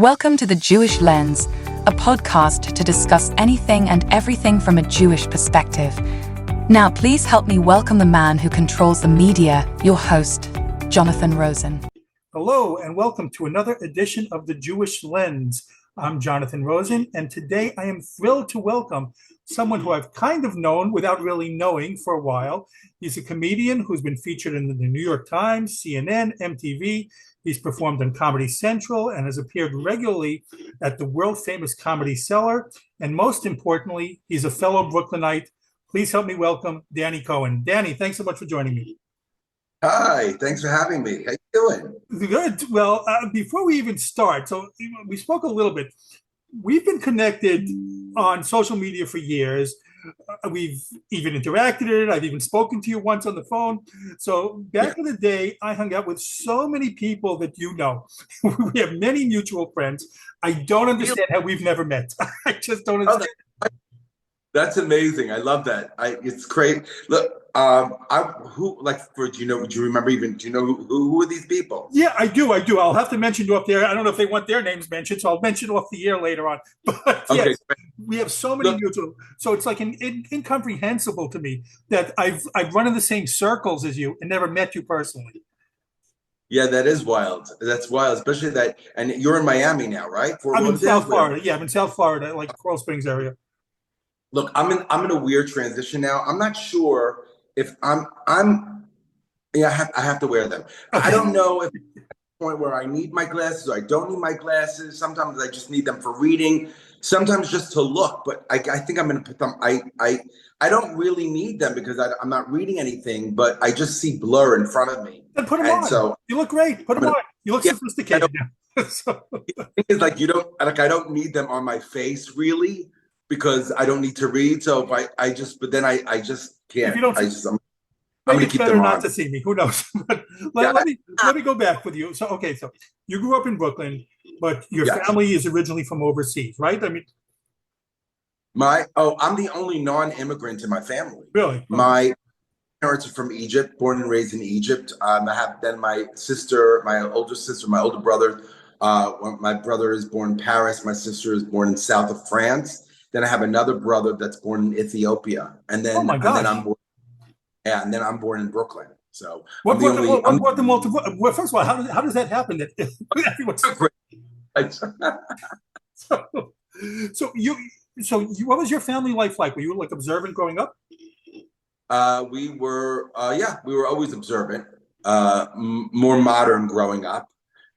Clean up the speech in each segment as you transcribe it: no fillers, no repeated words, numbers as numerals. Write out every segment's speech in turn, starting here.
Welcome to The Jewish Lens, a podcast to discuss anything and everything from a Jewish perspective. Now, please help me welcome the man who controls the media, your host, Jonathan Rosen. Hello, and welcome to another edition of The Jewish Lens. I'm Jonathan Rosen, and today I am thrilled to welcome someone who I've kind of known without really knowing for a while. He's a comedian who's been featured in the New York Times, CNN, MTV. He's performed on Comedy Central and has appeared regularly at the world-famous Comedy Cellar. And most importantly, he's a fellow Brooklynite. Please help me welcome Danny Cohen. Danny, thanks so much for joining me. Hi, thanks for having me. How you doing? Good. Well, before we even start, so we spoke a little bit. We've been connected on social media for years. We've even interacted. I've even spoken to you once on the phone. So back in the day, I hung out with so many people that you know. We have many mutual friends. I don't understand how we've never met. I just don't understand. Okay. That's amazing. I love that. It's great. Look, do you remember even, do you know who are these people? Yeah, I do. I'll have to mention you up there. I don't know if they want their names mentioned, so I'll mention off the air later on. But yes, Okay. we have so many mutual. So it's like incomprehensible to me that I've run in the same circles as you and never met you personally. Yeah, that is wild. That's wild, especially that. And you're in Miami now, right? I'm in South Florida. Yeah, I'm in South Florida, like Coral Springs area. Look, I'm in a weird transition now. I'm not sure if I have to wear them. Okay. I don't know if it's at the point where I need my glasses or I don't need my glasses. Sometimes I just need them for reading, sometimes just to look. But I think I'm going to put them. I don't really need them because I'm not reading anything, but I just see blur in front of me. Then put them on. So you look great. Put them on. You look sophisticated now. So. The thing is, like, I don't need them on my face really, because I don't need to read. So if I just can't. If you don't, I'm maybe gonna it's keep better them not on. to see me. Who knows? But let me go back with you. So you grew up in Brooklyn, but your family is originally from overseas, right? I mean, I'm the only non-immigrant in my family. Really? My parents are from Egypt, born and raised in Egypt. I have then my sister, my older brother. My brother is born in Paris. My sister is born in south of France. Then I have another brother that's born in Ethiopia, and then and then I'm born in Brooklyn. So what brought them all to? Well, first of all, how does that happen? That everyone's so what was your family life like? Were you like observant growing up? We were always observant, more modern growing up,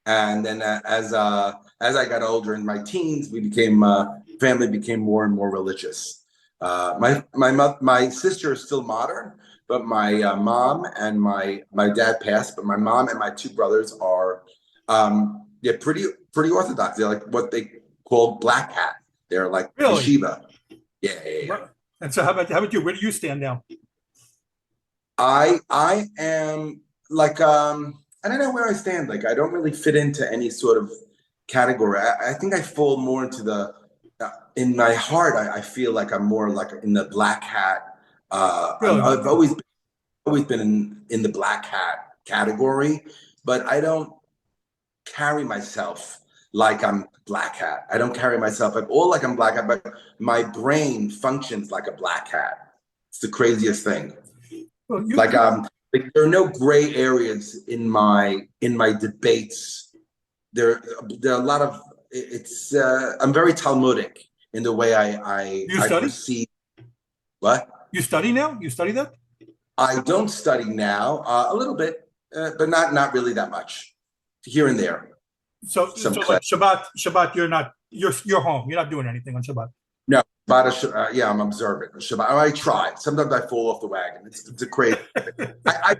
and then as I got older in my teens, family became more and more religious. My sister is still modern, but my mom and my dad passed. But my mom and my two brothers are pretty orthodox. They're like what they call black hat. They're like yeshiva. Yeah. And so how about you? Where do you stand now? I am like I don't know where I stand. Like I don't really fit into any sort of category. I think I fall more into in my heart. I feel like I'm more like in the black hat. I've always been in the black hat category, but I don't carry myself like I'm black hat. I don't carry myself at all like I'm black hat, but my brain functions like a black hat. It's the craziest thing. Well, there are no gray areas in my debates. There are a lot of I'm very Talmudic in the way I perceive. What? You study now? You study that? I don't study now, a little bit, but not really that much, here and there. So like Shabbat, you're home. You're not doing anything on Shabbat. No, Shabbat, I'm observant. Shabbat, I try. Sometimes I fall off the wagon. It's a crazy. I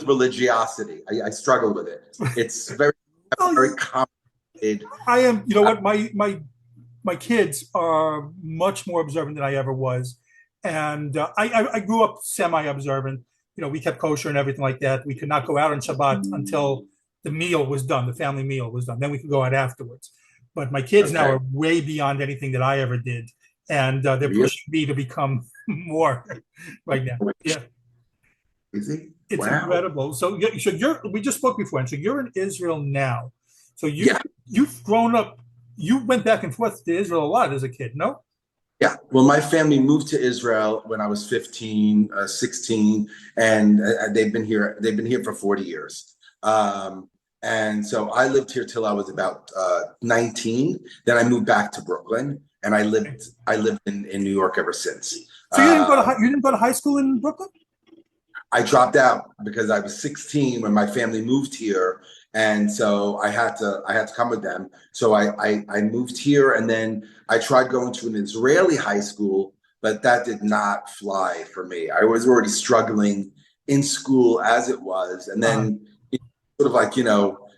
religiosity. I struggle with it. It's very complicated. I am. You know what? My kids are much more observant than I ever was, and I grew up semi-observant. You know, we kept kosher and everything like that. We could not go out on Shabbat until the meal was done. The family meal was done. Then we could go out afterwards. But my kids now are way beyond anything that I ever did, and they're pushing me to become more right now. Yeah, is it? It's incredible. So we just spoke before, and so you're in Israel now. So Yeah. you've grown up. You went back and forth to Israel a lot as a kid, no? Yeah. Well, my family moved to Israel when I was 15, 16, and they've been here. They've been here for 40 years. And so I lived here till I was about 19. Then I moved back to Brooklyn, and I lived in New York ever since. So you didn't go to high school in Brooklyn? I dropped out because I was 16 when my family moved here, and so I had to come with them. So I moved here, and then I tried going to an Israeli high school, but that did not fly for me. I was already struggling in school as it was, and Uh, then sort of like, it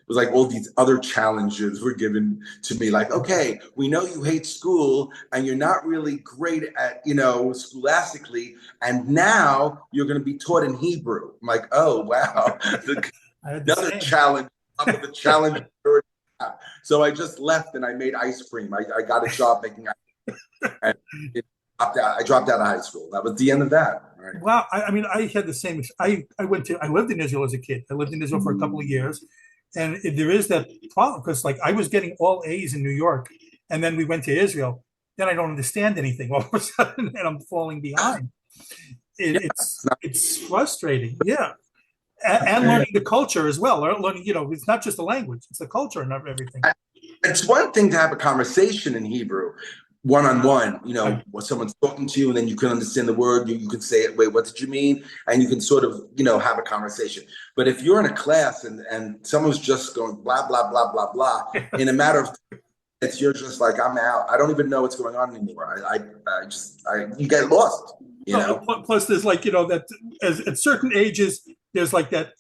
was like all these other challenges were given to me. Like, okay, we know you hate school and you're not really great at, scholastically, and now you're going to be taught in Hebrew. I'm like, oh wow, I had the another same. challenge. Top of the challenge. So I just left and I made ice cream. I got a job making ice cream, and I dropped out of high school. That was the end of that. Right. Wow. I mean, I had the same. I lived in Israel as a kid. I lived in Israel for a couple of years, and there is that problem because like I was getting all A's in New York, and then we went to Israel. Then I don't understand anything all of a sudden, and I'm falling behind. Yeah, It's frustrating. Yeah. And learning the culture as well. Learning, it's not just the language; it's the culture and everything. it's one thing to have a conversation in Hebrew, one on one, Right. when someone's talking to you and then you can understand the word, you can say it, wait, what did you mean? And you can sort of, have a conversation. But if you're in a class and someone's just going blah, blah, blah, blah, blah, in a matter of minutes, you're just like, I'm out. I don't even know what's going on anymore. You get lost, Plus, there's like that as at certain ages, there's like that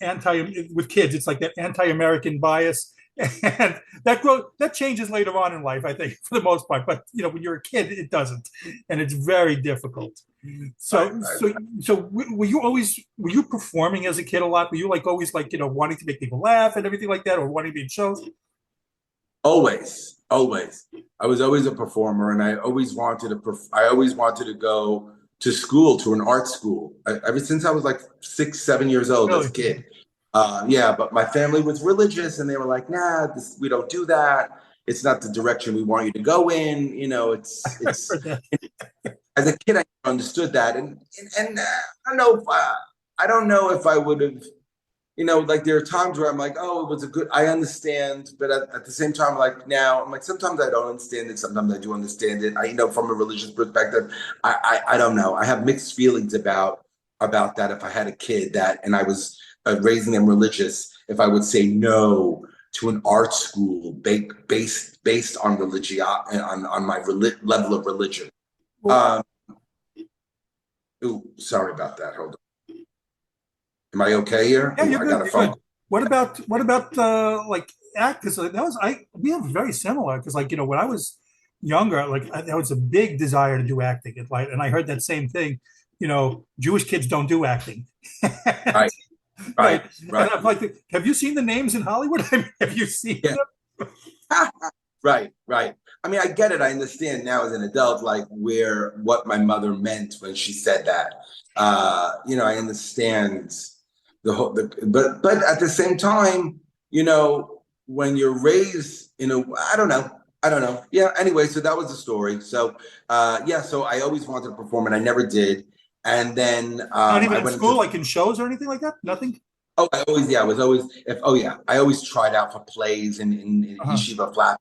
with kids. It's like that anti-American bias, and that changes later on in life, I think, for the most part. But when you're a kid, it doesn't, and it's very difficult. Right, So, right. were you performing as a kid a lot? Were you like always like wanting to make people laugh and everything like that, or wanting to be in shows? Always, always. I was always a performer, and I always wanted to go to school, to an art school, ever since I was like 6, 7 years old as Really? a kid. Yeah, but my family was religious, and they were like, "Nah, we don't do that. It's not the direction we want you to go in." For that. As a kid, I understood that, and I don't know if I would have, like there are times where I'm like, oh, it was I understand, but at the same time, like now, I'm like, sometimes I don't understand it, sometimes I do understand it. From a religious perspective, I don't know. I have mixed feelings about that. If I had a kid and I was raising them religious, if I would say no to an art school based on religion, on my level of religion. Well, Um, ooh, sorry about that. Hold on. Am I okay here? yeah, Ooh, you're I good. got a You're phone good. call. What about like act? Because that was I we have very similar. Because like when I was younger, like there was a big desire to do acting. And I heard that same thing. Jewish kids don't do acting. Right, Right. right, And right. I'm like, have you seen the names in Hollywood? I mean, have you seen Yeah. them? Right, right. I mean, I get it. I understand now as an adult, like what my mother meant when she said that. I understand but at the same time, when you're raised I don't know. I don't know. Yeah. Anyway, so that was the story. So, yeah. So I always wanted to perform, and I never did. And then Not even I in went into school, like in shows or anything like that. Nothing. Oh, I was always, yeah, I always tried out for plays in Uh-huh. Yeshiva Flat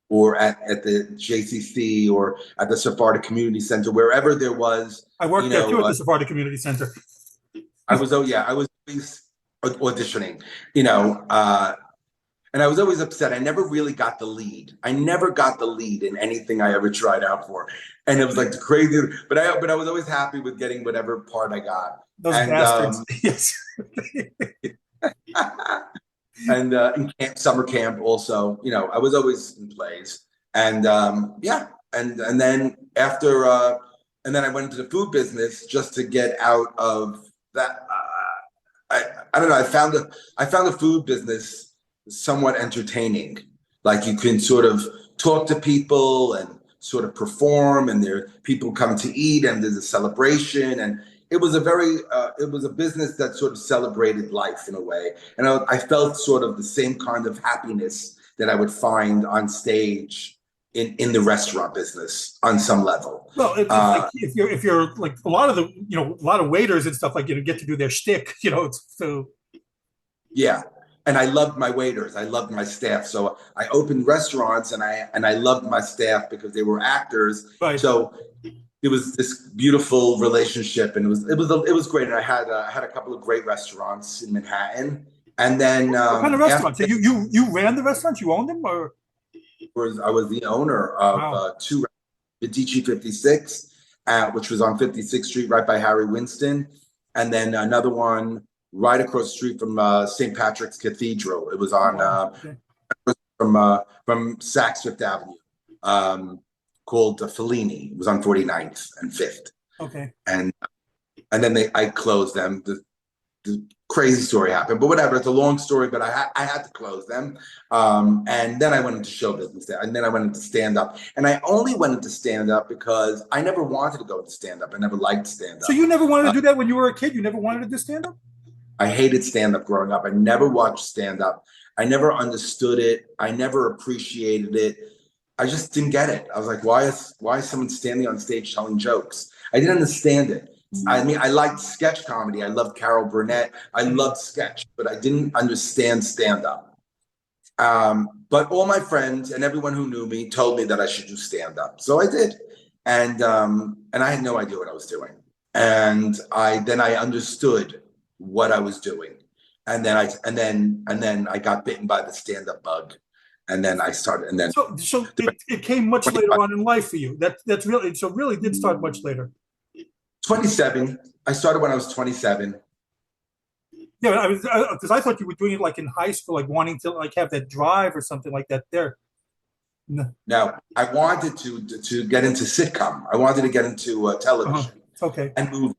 or at the JCC or at the Sephardic Community Center, wherever there was, I you worked there too know, at the Sephardi Community Center. I was always auditioning, and I was always upset. I never really got the lead. I never got the lead in anything I ever tried out for. And it was like the crazy, but I was always happy with getting whatever part I got. Those And, bastards. Yes. and in summer camp also, I was always in plays, and yeah, and then and then I went into the food business just to get out of that. I don't know. I found the food business somewhat entertaining. Like you can sort of talk to people and sort of perform, and there people come to eat, and there's a celebration, and it was a business that sort of celebrated life in a way, and I felt sort of the same kind of happiness that I would find on stage in the restaurant business on some level. Well, it's like if you're like a lot of the a lot of waiters and stuff like get to do their shtick, so Yeah. And I loved my waiters. I loved my staff. So I opened restaurants and I loved my staff because they were actors. right. So it was this beautiful relationship, and it was great. And I had a couple of great restaurants in Manhattan. And then What kind of restaurants? So after you ran the restaurants? You owned them, or I was the owner of wow? two Medici 56, which was on 56th Street, right by Harry Winston, and then another one right across the street from St. Patrick's Cathedral. It was on Wow. Okay. from Saks Fifth Avenue, called Fellini. It was on 49th and 5th, Okay. and then I closed them. The crazy story happened, but whatever. It's a long story, but I had to close them. And then I went into show business, and then I went into stand up. And I only went into stand up because I never wanted to go into stand up. I never liked stand up. So you never wanted to do that when you were a kid? You never wanted to do stand up? I hated stand up growing up. I never watched stand up. I never understood it. I never appreciated it. I just didn't get it. I was like, why is someone standing on stage telling jokes? I didn't understand it. I mean, I liked sketch comedy. I loved Carol Burnett. I loved sketch, but I didn't understand stand-up. But all my friends and everyone who knew me told me that I should do stand-up. So I did. And I had no idea what I was doing. And then I understood what I was doing. And then I got bitten by the stand-up bug. And then I started, and then so it came much later on in life for you. That's really, so really did start much later. 27. I started when I was 27. Yeah, I was because I thought you were doing it like in high school, like wanting to like have that drive or something like that. There. No. Now, I wanted to get into sitcom. I wanted to get into television. Okay. And move,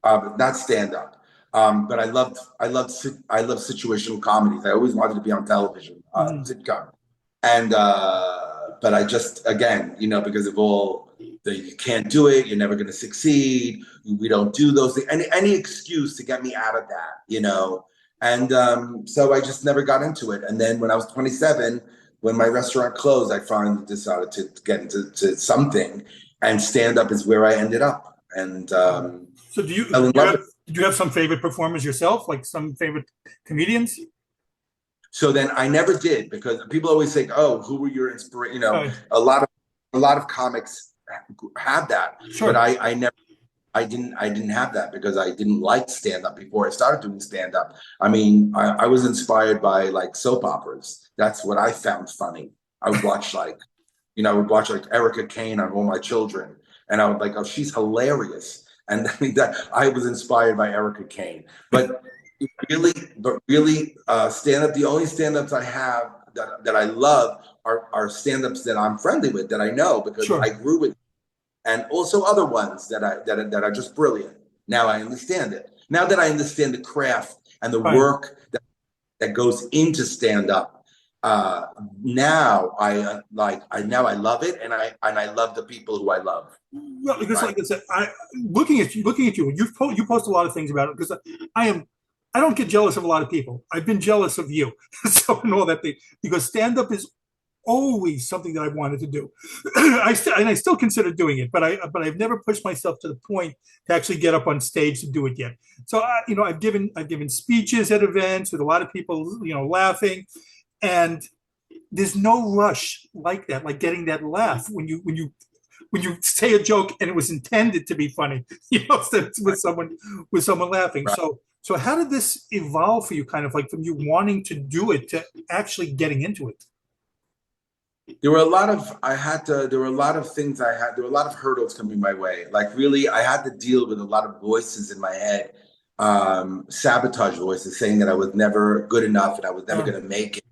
not stand up. But I loved situational comedies. I always wanted to be on television, sitcom. And but I just, again, because of all you can't do it, you're never going to succeed, we don't do those things, any excuse to get me out of that, and so I just never got into it. And then when I was 27, when my restaurant closed, I finally decided to get into something, and stand up is where I ended up. And so did you have some favorite performers yourself, like some favorite comedians? So then I never did, because people always say, "Oh, who were your inspiration?" A lot of comics have that, sure. But I didn't have that because I didn't like stand up before I started doing stand up. I mean, I was inspired by like soap operas. That's what I found funny. I would watch like Erica Kane on All My Children, and I would like, oh, she's hilarious. And that I was inspired by Erica Kane, but really, stand up. The only stand ups I have that I love are stand ups that I'm friendly with, that I know because sure. I grew with, and also other ones that are just brilliant. Now I understand it. Now that I understand the craft and the work that goes into stand up, now I love it, and I love the people who I love. Well, because like I said, looking at you, you post a lot of things about it, because I don't get jealous of a lot of people. I've been jealous of you, so and all that thing, because stand up is always something that I've wanted to do. I still consider doing it, but I've never pushed myself to the point to actually get up on stage to do it yet. So I've given speeches at events with a lot of people laughing, and there's no rush like that, like getting that laugh when you say a joke and it was intended to be funny, with someone laughing. Right. So how did this evolve for you, kind of like from you wanting to do it to actually getting into it? There were a lot of things there were a lot of hurdles coming my way. Like, really, I had to deal with a lot of voices in my head, sabotage voices saying that I was never good enough and I was never going to make it.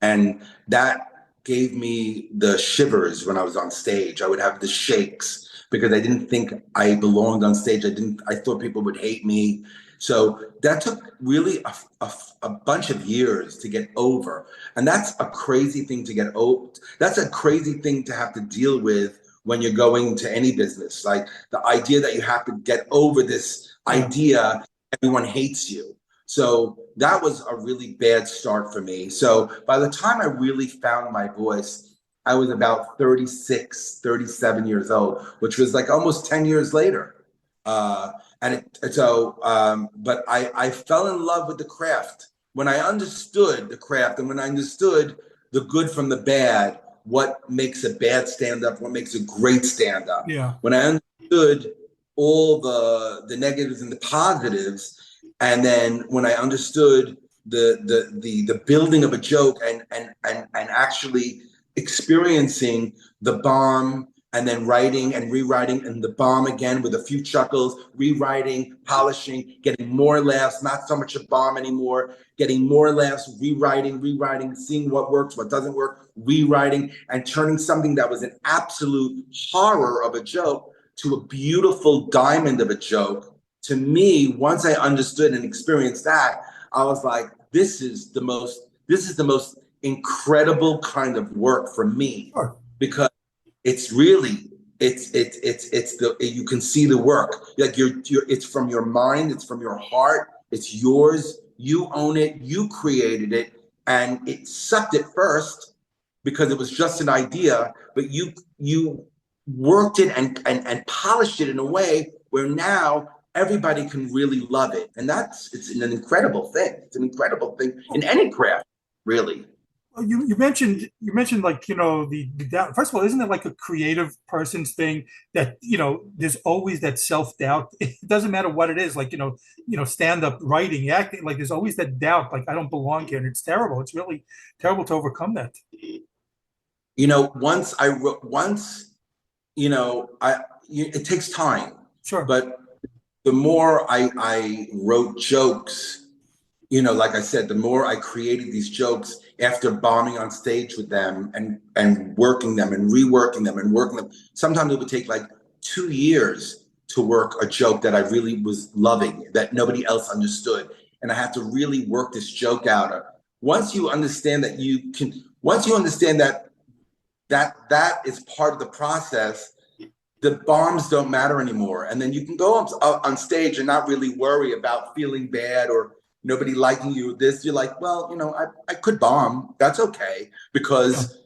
And that gave me the shivers when I was on stage. I would have the shakes because I didn't think I belonged on stage. I thought people would hate me. So that took really a bunch of years to get over. And that's a crazy thing to get over. That's a crazy thing to have to deal with when you're going to any business. Like the idea that you have to get over this idea everyone hates you. So that was a really bad start for me. So by the time I really found my voice, I was about 36, 37 years old, which was like almost 10 years later. But I fell in love with the craft. When I understood the craft and when I understood the good from the bad, what makes a bad stand-up, what makes a great stand-up. Yeah. When I understood all the negatives and the positives, and then when I understood the building of a joke and actually experiencing the bomb and then writing and rewriting and the bomb again with a few chuckles, rewriting, polishing, getting more laughs, not so much a bomb anymore, getting more laughs, rewriting, seeing what works, what doesn't work, rewriting, and turning something that was an absolute horror of a joke to a beautiful diamond of a joke. To me, once I understood and experienced that, I was like, this is the most incredible kind of work for me, Sure. because it's really you can see the work, like you're it's from your mind, it's from your heart, it's yours, you own it, you created it, and it sucked at first because it was just an idea, but you worked it and polished it in a way where now everybody can really love it. And it's an incredible thing. It's an incredible thing in any craft, really. You mentioned like the doubt. First of all, isn't it like a creative person's thing that there's always that self-doubt? It doesn't matter what it is, like stand up, writing, acting, like there's always that doubt, like I don't belong here, and it's terrible. It's really terrible to overcome that. It takes time, Sure. but the more I wrote jokes, like I said, the more I created these jokes after bombing on stage with them and working them and reworking them and working them. Sometimes it would take like 2 years to work a joke that I really was loving, that nobody else understood. And I had to really work this joke out. Once you understand that that is part of the process, the bombs don't matter anymore. And then you can go on stage and not really worry about feeling bad or nobody liking you. You're like, well, I could bomb. That's okay, because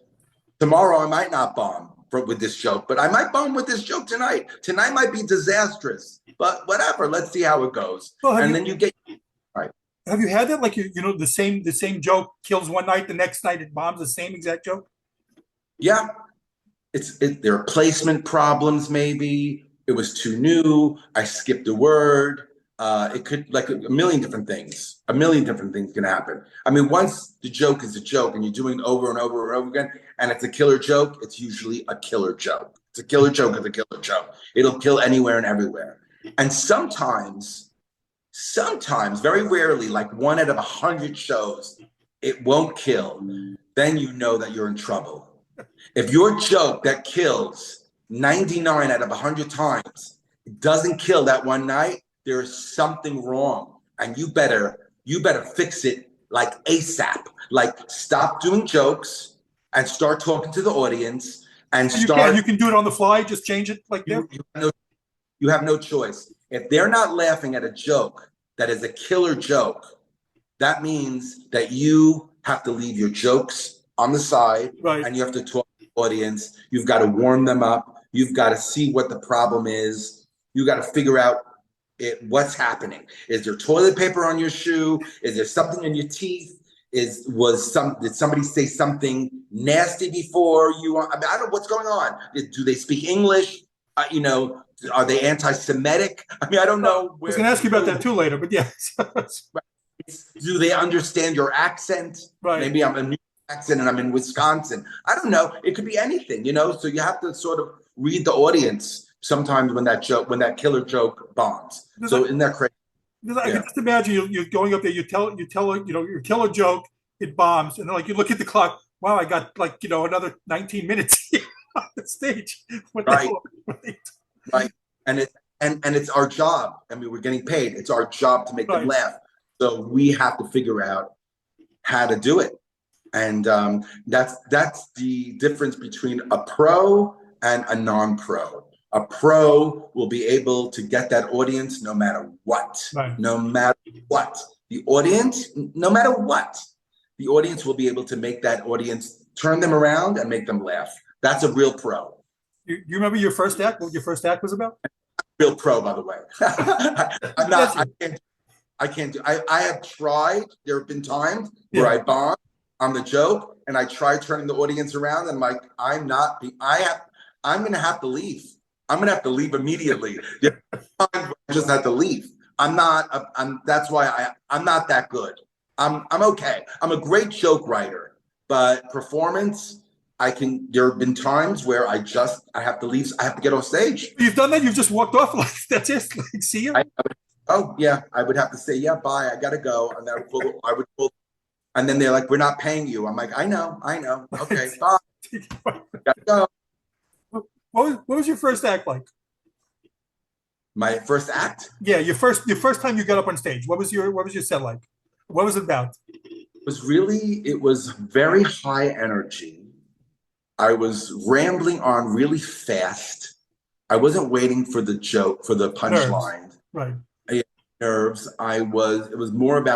tomorrow I might not bomb with this joke, but I might bomb with this joke tonight. Tonight might be disastrous, but whatever. Let's see how it goes. Well, then you get right. Have you had that? Like the same joke kills one night, the next night it bombs the same exact joke. Yeah. There are placement problems, maybe. It was too new. I skipped a word. It could, like, a million different things. A million different things can happen. I mean, once the joke is a joke and you're doing it over and over and over again, and it's a killer joke, it's usually a killer joke. It's a killer joke. It's a killer joke. It'll kill anywhere and everywhere. And sometimes, very rarely, like 1 out of 100 shows, it won't kill. Then you know that you're in trouble. If your joke that kills 99 out of 100 times doesn't kill that one night, there is something wrong, and you better fix it like ASAP. Like, stop doing jokes and start talking to the audience and You can do it on the fly. Just change it like that. You have no choice. If they're not laughing at a joke that is a killer joke, that means that you have to leave your jokes on the side, right, and you have to talk to the audience. You've got to warm them up. You've got to see what the problem is. You got to figure out what's happening. Is there toilet paper on your shoe? Is there something in your teeth? Did somebody say something nasty before you? I don't know what's going on. Do they speak English? Are they anti-Semitic? I mean, I don't know. I was going to ask you about that too later, but yes. Do they understand your accent? Right. Maybe I'm a New accent and I'm in Wisconsin. I don't know. It could be anything, So you have to sort of read the audience sometimes when that killer joke bombs. Isn't that crazy? I can just imagine you're going up there, you tell your killer joke, it bombs, and then like you look at the clock. Wow, I got another 19 minutes on the stage. Right. And it's our job. I mean, we're getting paid. It's our job to make them laugh. So we have to figure out how to do it. And that's the difference between a pro and a non-pro. A pro will be able to get that audience no matter what. Right. No matter what. the audience, no matter what, the audience will be able to make that audience turn them around and make them laugh. That's a real pro. You remember your first act? What your first act was about? Real pro, by the way. I'm not. I can't do. I have tried. There have been times where I bomb on the joke, and I try turning the audience around, and like I'm not. I'm going to have to leave. I'm going to have to leave immediately. I just have to leave. I'm not. That's why I'm not that good. I'm okay. I'm a great joke writer, but performance. There have been times where I have to leave. I have to get off stage. You've done that. You've just walked off. Like that's it. Like, see you. Oh yeah, I would have to say, yeah, bye. I gotta go, and I would pull, and then they're like, "We're not paying you." I'm like, I know. Okay, bye. Gotta go. What was your first act like? My first act? Yeah, your first time you got up on stage. What was your set like? What was it about? It was very high energy. I was rambling on really fast. I wasn't waiting for the joke, for the punchline. Right. Nerves. It was more of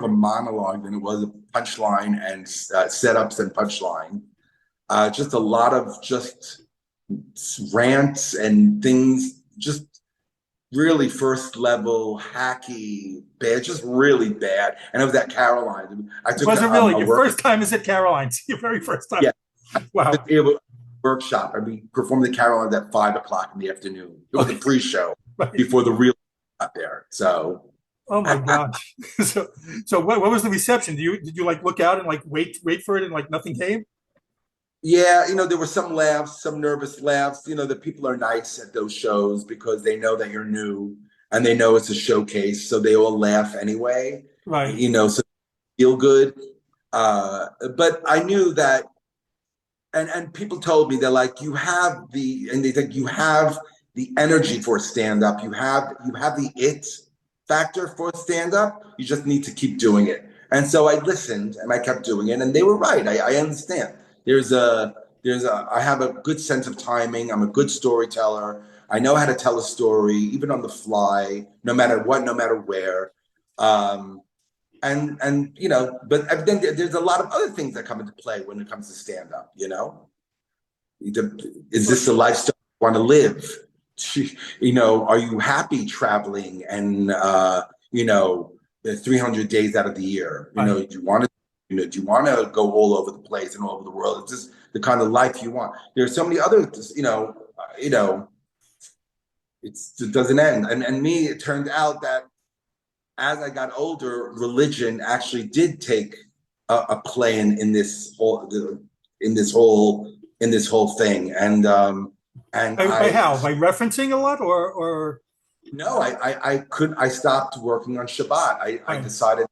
a monologue than it was a punchline and setups and punchline. Just a lot of just rants and things, just really first level hacky, bad, just really bad. And it was at Caroline. Was it really your first time? Is at Caroline's? Your very first time? Yeah. Wow. It was a workshop. We performed at Caroline's at 5:00 in the afternoon. It was a pre-show before the real got there. So. Oh my gosh. So what was the reception? Did you like look out and like wait for it and like nothing came? Yeah, there were some laughs, some nervous laughs. The people are nice at those shows because they know that you're new and they know it's a showcase, so they all laugh anyway. Right. So feel good. But I knew that, and people told me they're like, you have the energy for stand-up. You have the it factor for stand-up. You just need to keep doing it. And so I listened and I kept doing it, and they were right. I understand. I have a good sense of timing. I'm a good storyteller. I know how to tell a story, even on the fly, no matter what, no matter where. But then there's a lot of other things that come into play when it comes to stand-up, Is this the lifestyle you want to live? Are you happy traveling and, 300 days out of the year? Do you want to go all over the place and all over the world? It's just the kind of life you want. There's so many other, it doesn't end. And me, it turned out that as I got older, religion actually did take a play in this whole thing. And by how? By referencing a lot or? No, I stopped working on Shabbat. I decided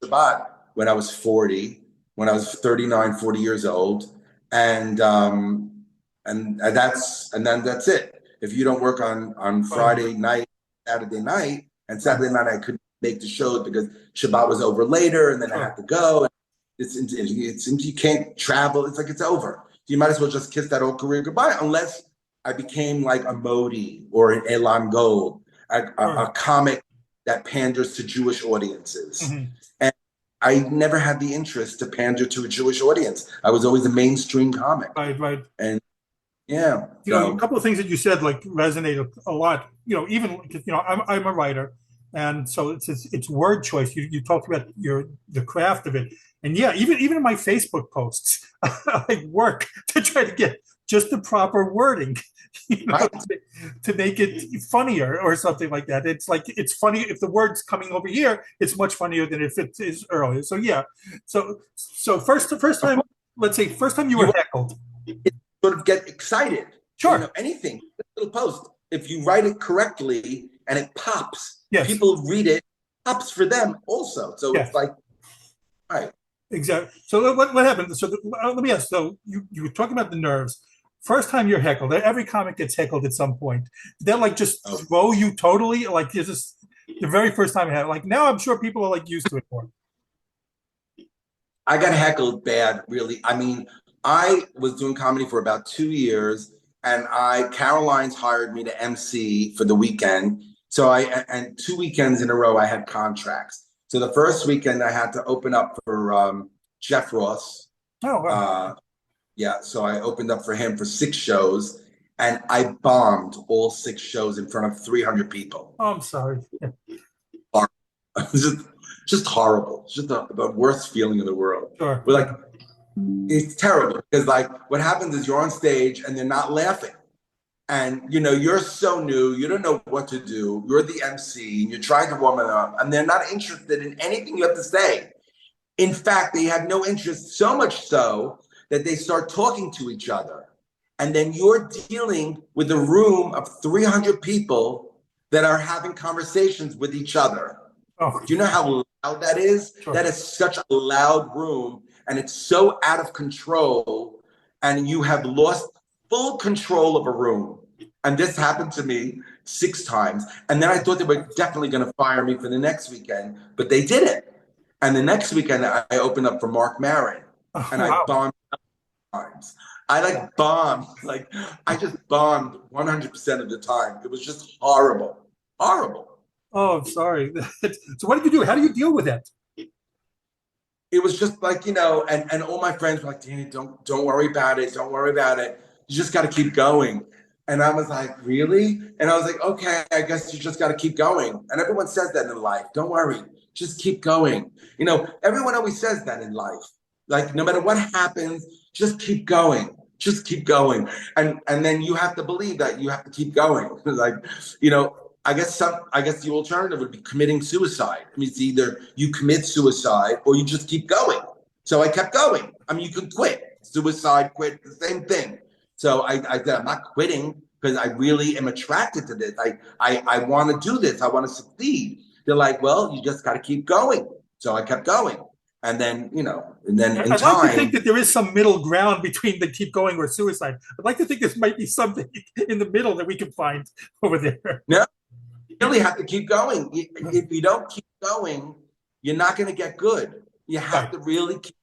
Shabbat when I was 40, when I was 39, 40 years old. And that's it. If you don't work on Friday night, Saturday night, and Saturday night I couldn't make the show because Shabbat was over later, and then I had to go. You can't travel. It's like it's over. You might as well just kiss that old career goodbye, unless I became like a Modi or an Elan Gold, a comic that panders to Jewish audiences. Mm-hmm. And I never had the interest to pander to a Jewish audience. I was always a mainstream comic. Right. And yeah. A couple of things that you said like resonated a lot. Even I'm a writer, and so it's word choice. You talked about the craft of it, and yeah, even in my Facebook posts, I work to try to get just the proper wording, to make it funnier or something like that. It's like it's funny if the word's coming over here. It's much funnier than if it is earlier. So yeah. So first time, let's say first time you were heckled. Sort of get excited. Sure. Anything, a little post. If you write it correctly and it pops, yes. People read it, pops for them also. So It's like, all right. Exactly. So what happened? So let me ask. So you were talking about the nerves. First time you're heckled. Every comic gets heckled at some point. Did that like just throw you totally? Like is this the very first time you had it? Like now I'm sure people are like used to it more. I got heckled bad, really. I mean, I was doing comedy for about 2 years, and Caroline's hired me to MC for the weekend. So and 2 weekends in a row, I had contracts. So the first weekend I had to open up for Jeff Ross. Oh, wow. Yeah, so I opened up for him for 6 shows, and I bombed all 6 shows in front of 300 people. Oh, I'm sorry. Just horrible. It's just the worst feeling in the world. Sure. We're like, it's terrible because like what happens is you're on stage and they're not laughing. And you're so new, you don't know what to do. You're the MC, and you're trying to warm it up, and they're not interested in anything you have to say. In fact, they have no interest, so much so that they start talking to each other. And then you're dealing with a room of 300 people that are having conversations with each other. Oh, Do you know how loud that is? sure. That is such a loud room, and it's so out of control, and you have lost full control of a room. And this happened to me 6 times. And then I thought they were definitely going to fire me for the next weekend, but they didn't. And the next weekend I opened up for Mark Maron, and Wow. I bombed times. I just bombed 100% of the time. It was just horrible. Horrible. Oh, I'm sorry. So what did you do? How do you deal with that? It was just like, and all my friends were like, Danny, don't worry about it. Don't worry about it. You just got to keep going. And I was like, really? And I was like, okay, I guess you just got to keep going. And everyone says that in life. Don't worry. Just keep going. Everyone always says that in life. Like, no matter what happens, just keep going. Just keep going. And then you have to believe that you have to keep going. Like, I guess the alternative would be committing suicide. I mean, it's either you commit suicide or you just keep going. So I kept going. I mean, you can quit. Suicide, quit, the same thing. So I said, I'm not quitting because I really am attracted to this. I want to do this. I want to succeed. They're like, well, you just got to keep going. So I kept going. And then, in I'd time. like to think that there is some middle ground between the keep going or suicide. I'd like to think this might be something in the middle that we can find over there. No, you really have to keep going. If you don't keep going, you're not going to get good. You have to really keep,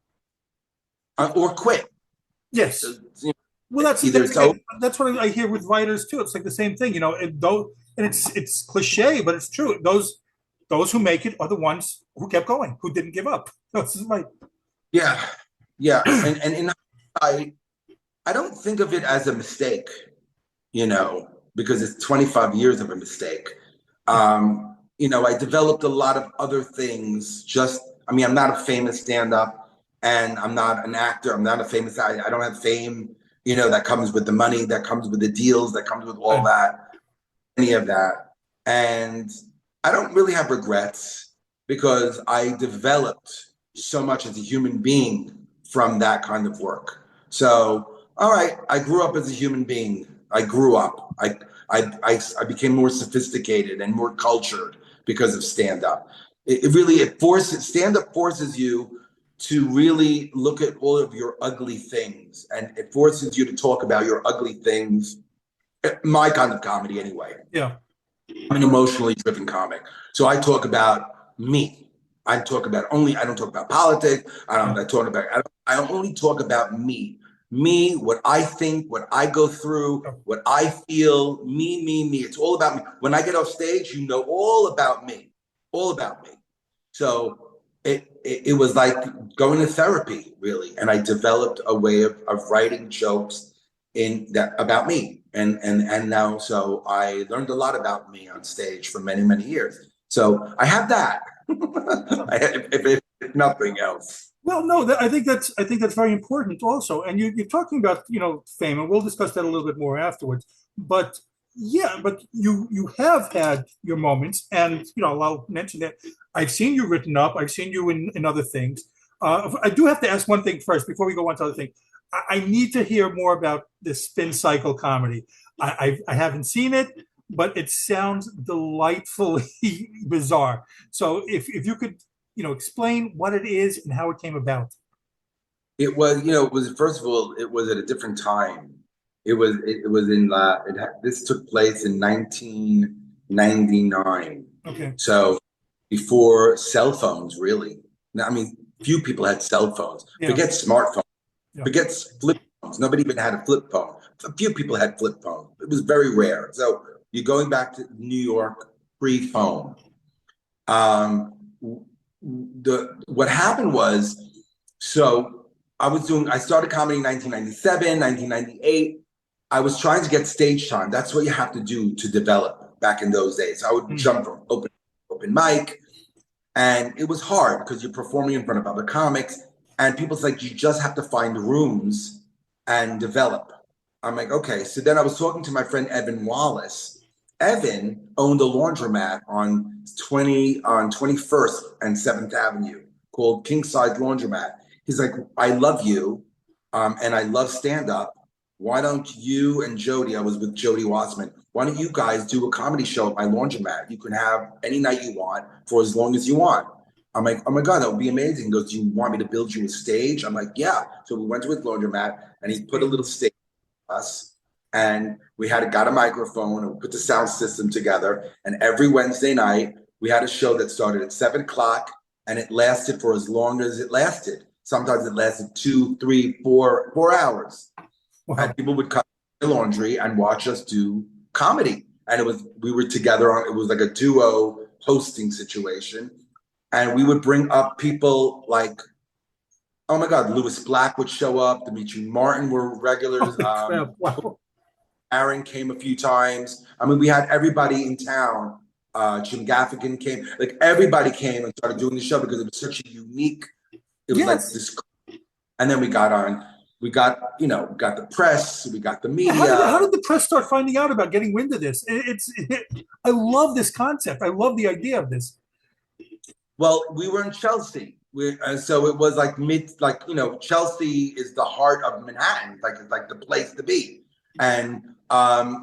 or quit. Yes. So, Well, that's what I hear with writers too. It's like the same thing, and it's cliche, but it's true. Those who make it are the ones who kept going, who didn't give up. This is right. Yeah. And in I don't think of it as a mistake, because it's 25 years of a mistake. I developed a lot of other things. I'm not a famous stand-up, and I'm not an actor. I'm not a famous. I don't have fame. That comes with the money, that comes with the deals, that comes with all that, any of that. And I don't really have regrets because I developed so much as a human being from that kind of work. So, all right, I grew up as a human being. I grew up. I became more sophisticated and more cultured because of stand-up. Stand-up forces you to really look at all of your ugly things, and it forces you to talk about your ugly things. My kind of comedy, anyway. Yeah. I'm an emotionally driven comic, so I talk about me. I don't talk about politics. I only talk about me. Me, what I think, what I go through, what I feel. Me. It's all about me. When I get off stage, all about me, all about me. So it was like going to therapy, really. And I developed a way of writing jokes about me. And now, so I learned a lot about me on stage for many, many years. So I have that, if nothing else. Well, no, I think that's very important also. And you're talking about, fame, and we'll discuss that a little bit more afterwards. But yeah, but you have had your moments, and I'll mention that I've seen you written up. I've seen you in other things. I do have to ask one thing first before we go on to other things. I need to hear more about this spin cycle comedy. I haven't seen it, but it sounds delightfully bizarre. So if you could, explain what it is and how it came about. It was first of all, it was at a different time. It was this took place in 1999. Okay. So before cell phones, really. Now, few people had cell phones. Yeah. Forget smartphones. Yeah. Forget flip phones. Nobody even had a flip phone. A few people had flip phones. It was very rare. So you're going back to New York pre-phone. what happened was, so I started comedy in 1997, 1998. I was trying to get stage time. That's what you have to do to develop back in those days. I would jump from open mic, and it was hard because you're performing in front of other comics, and people's like, you just have to find rooms and develop. I'm like, okay. So then I was talking to my friend Evan Wallace. Evan owned a laundromat on 21st and 7th Avenue called King Size Laundromat. He's like, I love you, and I love stand up. Why don't you and Jody, I was with Jody Wasserman, why don't you guys do a comedy show at my laundromat? You can have any night you want for as long as you want. I'm like, oh my God, that would be amazing. He goes, do you want me to build you a stage? I'm like, yeah. So we went to his laundromat and he put a little stage for us, and we got a microphone and we put the sound system together. And every Wednesday night we had a show that started at 7 o'clock and it lasted for as long as it lasted. Sometimes it lasted 2, 3, 4 hours. Wow. And people would come to the laundry and watch us do comedy. And we were together it was like a duo hosting situation. And we would bring up people like, oh my God, Lewis Black would show up, Dimitri Martin were regulars. Wow. Aaron came a few times. I mean, we had everybody in town. Jim Gaffigan came. Like everybody came and started doing the show because it was such a unique, it was like this. And then we got the press, we got the media. How did the press start finding out about getting wind of this? I love this concept. I love the idea of this. Well, we were in Chelsea. So it was like Chelsea is the heart of Manhattan, like the place to be. And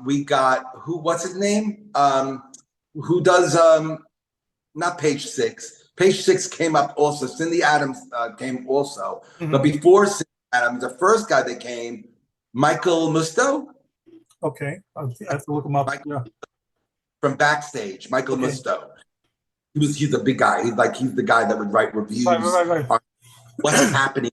we got what's his name? Who does not Page Six. Page Six came up also. Cindy Adams came also. Mm-hmm. But before Cindy Adams, the first guy that came, Michael Musto. Okay. I have to look him up. From Backstage, Michael Musto. He's a big guy. He's the guy that would write reviews on what's happening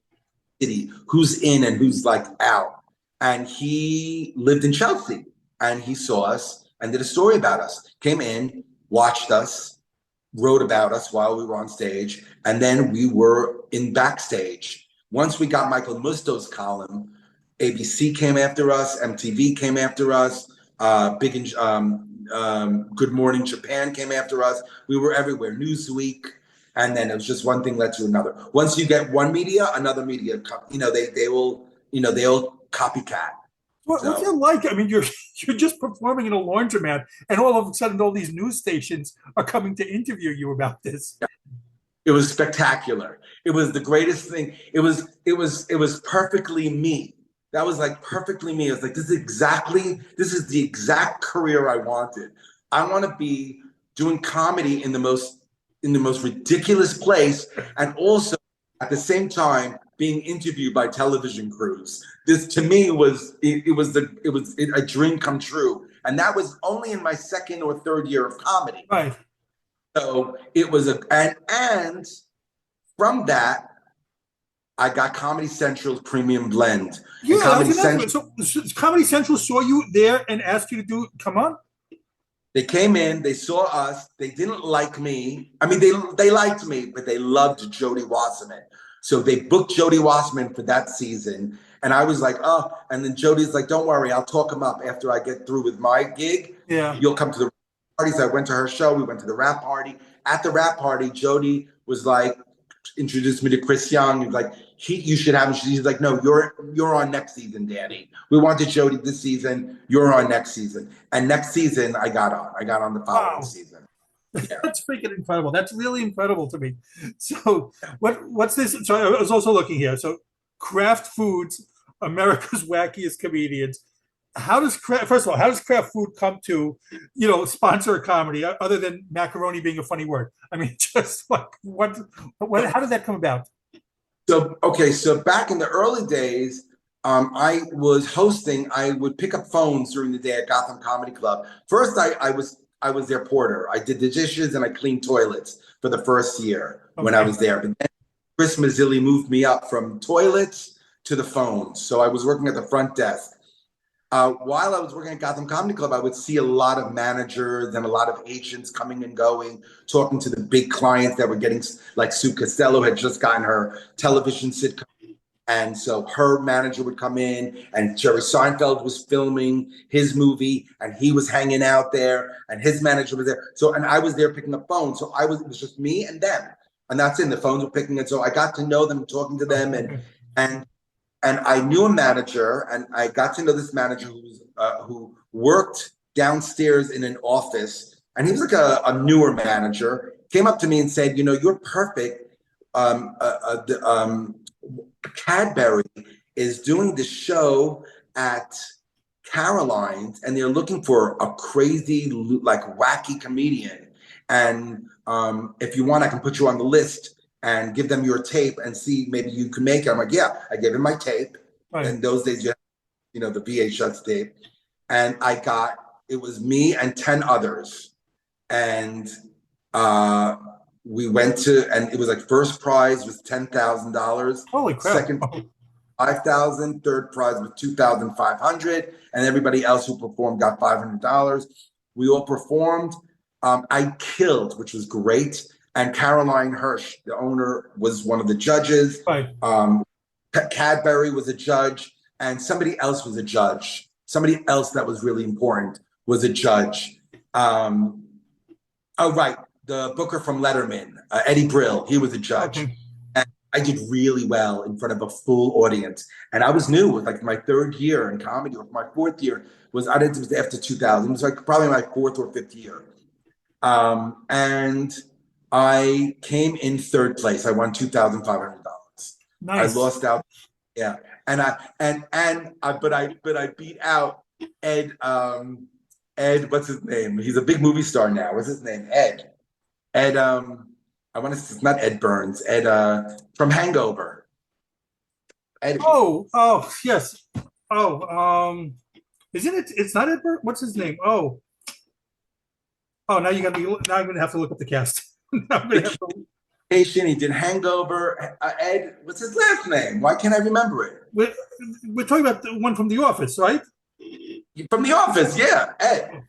in the city, who's in and who's like out. And he lived in Chelsea and he saw us and did a story about us. Came in, watched us, wrote about us while we were on stage, and then we were in Backstage. Once we got Michael Musto's column, ABC came after us, MTV came after us, Good Morning Japan came after us. We were everywhere, Newsweek, and then it was just one thing led to another. Once you get one media, another media, they'll copycat. What's it like? I mean, you're just performing in a laundromat, and all of a sudden, all these news stations are coming to interview you about this. It was spectacular. It was the greatest thing. It was perfectly me. That was like perfectly me. It was like, this is the exact career I wanted. I want to be doing comedy in the most ridiculous place, and also at the same time being interviewed by television crews. This to me was a dream come true, and that was only in my second or third year of comedy. Right. So it was and from that, I got Comedy Central's Premium Blend. Yeah, Comedy Central. So Comedy Central saw you there and asked you to come on? They came in, they saw us, they didn't like me. I mean, they liked me, but they loved Jody Wasserman. So they booked Jody Wasserman for that season. And I was like, oh, and then Jody's like, don't worry, I'll talk him up after I get through with my gig. Yeah. You'll come to the parties. I went to her show, we went to the rap party. At the rap party, Jody was like, introduced me to Chris Young. He was like, you should have him. He's like, no, you're on next season, Danny. We wanted Jody this season. You're on next season. And next season, I got on the following season. Yeah. That's freaking incredible. That's really incredible to me. So what's this? So I was also looking here. So Kraft Foods, America's Wackiest Comedians. First of all, how does Kraft Food come to, sponsor a comedy other than macaroni being a funny word? I mean, just like how did that come about? So back in the early days, I was hosting. I would pick up phones during the day at Gotham Comedy Club. First, I was their porter. I did the dishes and I cleaned toilets for the first year when I was there. But then Chris Mazzilli moved me up from toilets to the phones. So I was working at the front desk. While I was working at Gotham Comedy Club, I would see a lot of managers and a lot of agents coming and going, talking to the big clients that were getting, like Sue Costello had just gotten her television sitcom. And so her manager would come in, and Jerry Seinfeld was filming his movie, and he was hanging out there, and his manager was there. So, and I was there picking up phones. So it was just me and them, and that's it. The phones were picking it. So I got to know them, talking to them, and and I knew a manager, and I got to know this manager who worked downstairs in an office, and he was like a newer manager. Came up to me and said, "You're perfect. Cadbury is doing this show at Caroline's, and they're looking for a crazy, like wacky comedian. And if you want, I can put you on the list and give them your tape and see maybe you can make it." I'm like, yeah. I gave him my tape. Right. In those days, the VHS tape, and it was me and 10 others, and we went to, and it was like first prize was $10,000. Holy crap! Second, $5,000. Third prize was $2,500, and everybody else who performed got $500. We all performed. I killed, which was great. And Caroline Hirsch, the owner, was one of the judges. Right. Cadbury was a judge, and somebody else was a judge. Somebody else that was really important was a judge. Oh, right. The booker from Letterman, Eddie Brill, he was a judge. Okay. And I did really well in front of a full audience. And I was new. It was like my third year in comedy, or my fourth year. It was after 2000. It was like probably my fourth or fifth year. And I came in third place. I won $2,500. Nice. I lost out. Yeah. And I beat out Ed, what's his name? He's a big movie star now. What's his name? Ed, I want to say, it's not Ed Burns, Ed, from Hangover. Ed. Oh, yes. Isn't it? It's not Ed Burns. What's his name? Now I'm gonna have to look up the cast. He did Hangover. Ed, what's his last name? Why can't I remember it? We're talking about the one from The Office, right? From The Office, yeah, Ed.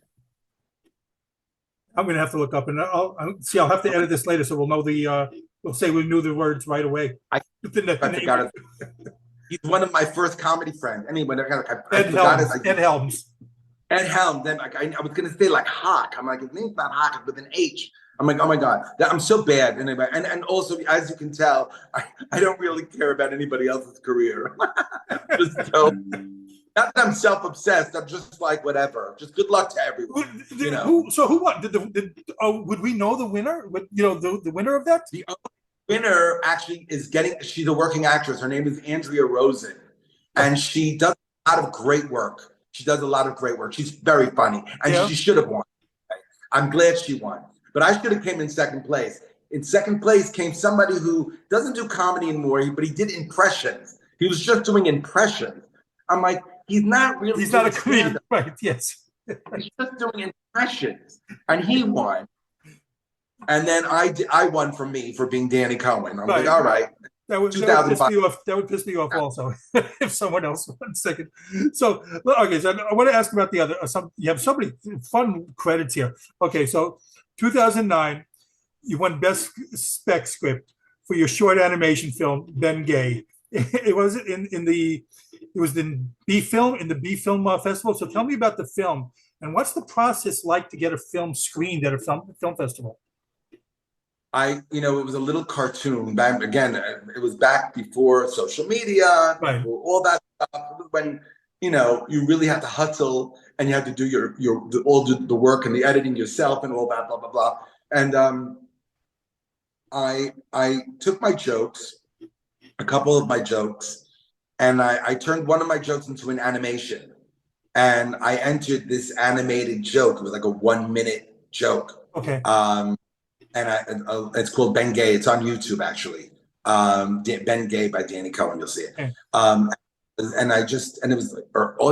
I'm gonna have to look up, and I'll have to edit this later, so we'll know we'll say we knew the words right away. I forgot it. He's one of my first comedy friends. Anyway, Ed Helms. Ed Helms. Ed Helms. Then I was gonna say like Hawk. I'm like, his name's not Hawk, it's with an H. I'm like, oh my God, I'm so bad. And also, as you can tell, I don't really care about anybody else's career. Not that I'm self-obsessed. I'm just like, whatever. Just good luck to everyone. Who won? Would we know the winner? The winner of that? The winner actually she's a working actress. Her name is Andrea Rosen. And she does a lot of great work. She's very funny. And she should have won. I'm glad she won. But I should have came in second place. In second place came somebody who doesn't do comedy anymore, but he did impressions. He was just doing impressions. I'm like, he's not a comedian, right? Yes. He's just doing impressions, and he won. And then I won for being Danny Cohen. I'm like, all right. That would piss me off also if someone else won second. So, okay, so I want to ask about the other. You have so many fun credits here. Okay, so 2009, you won Best Spec Script for your short animation film Ben Gay. It was the B Film Festival. So tell me about the film, and what's the process like to get a film screened at a film festival? It was a little cartoon. It was back before social media, right. Before all that stuff. When you really had to hustle, and you had to do all the work and the editing yourself and all that, blah blah blah. And I took my jokes, a couple of my jokes, and I turned one of my jokes into an animation, and I entered this animated joke. It was like a 1-minute joke. Okay. And it's called Ben Gay. It's on YouTube, actually. Ben Gay by Danny Cohen. You'll see it. Okay. And it was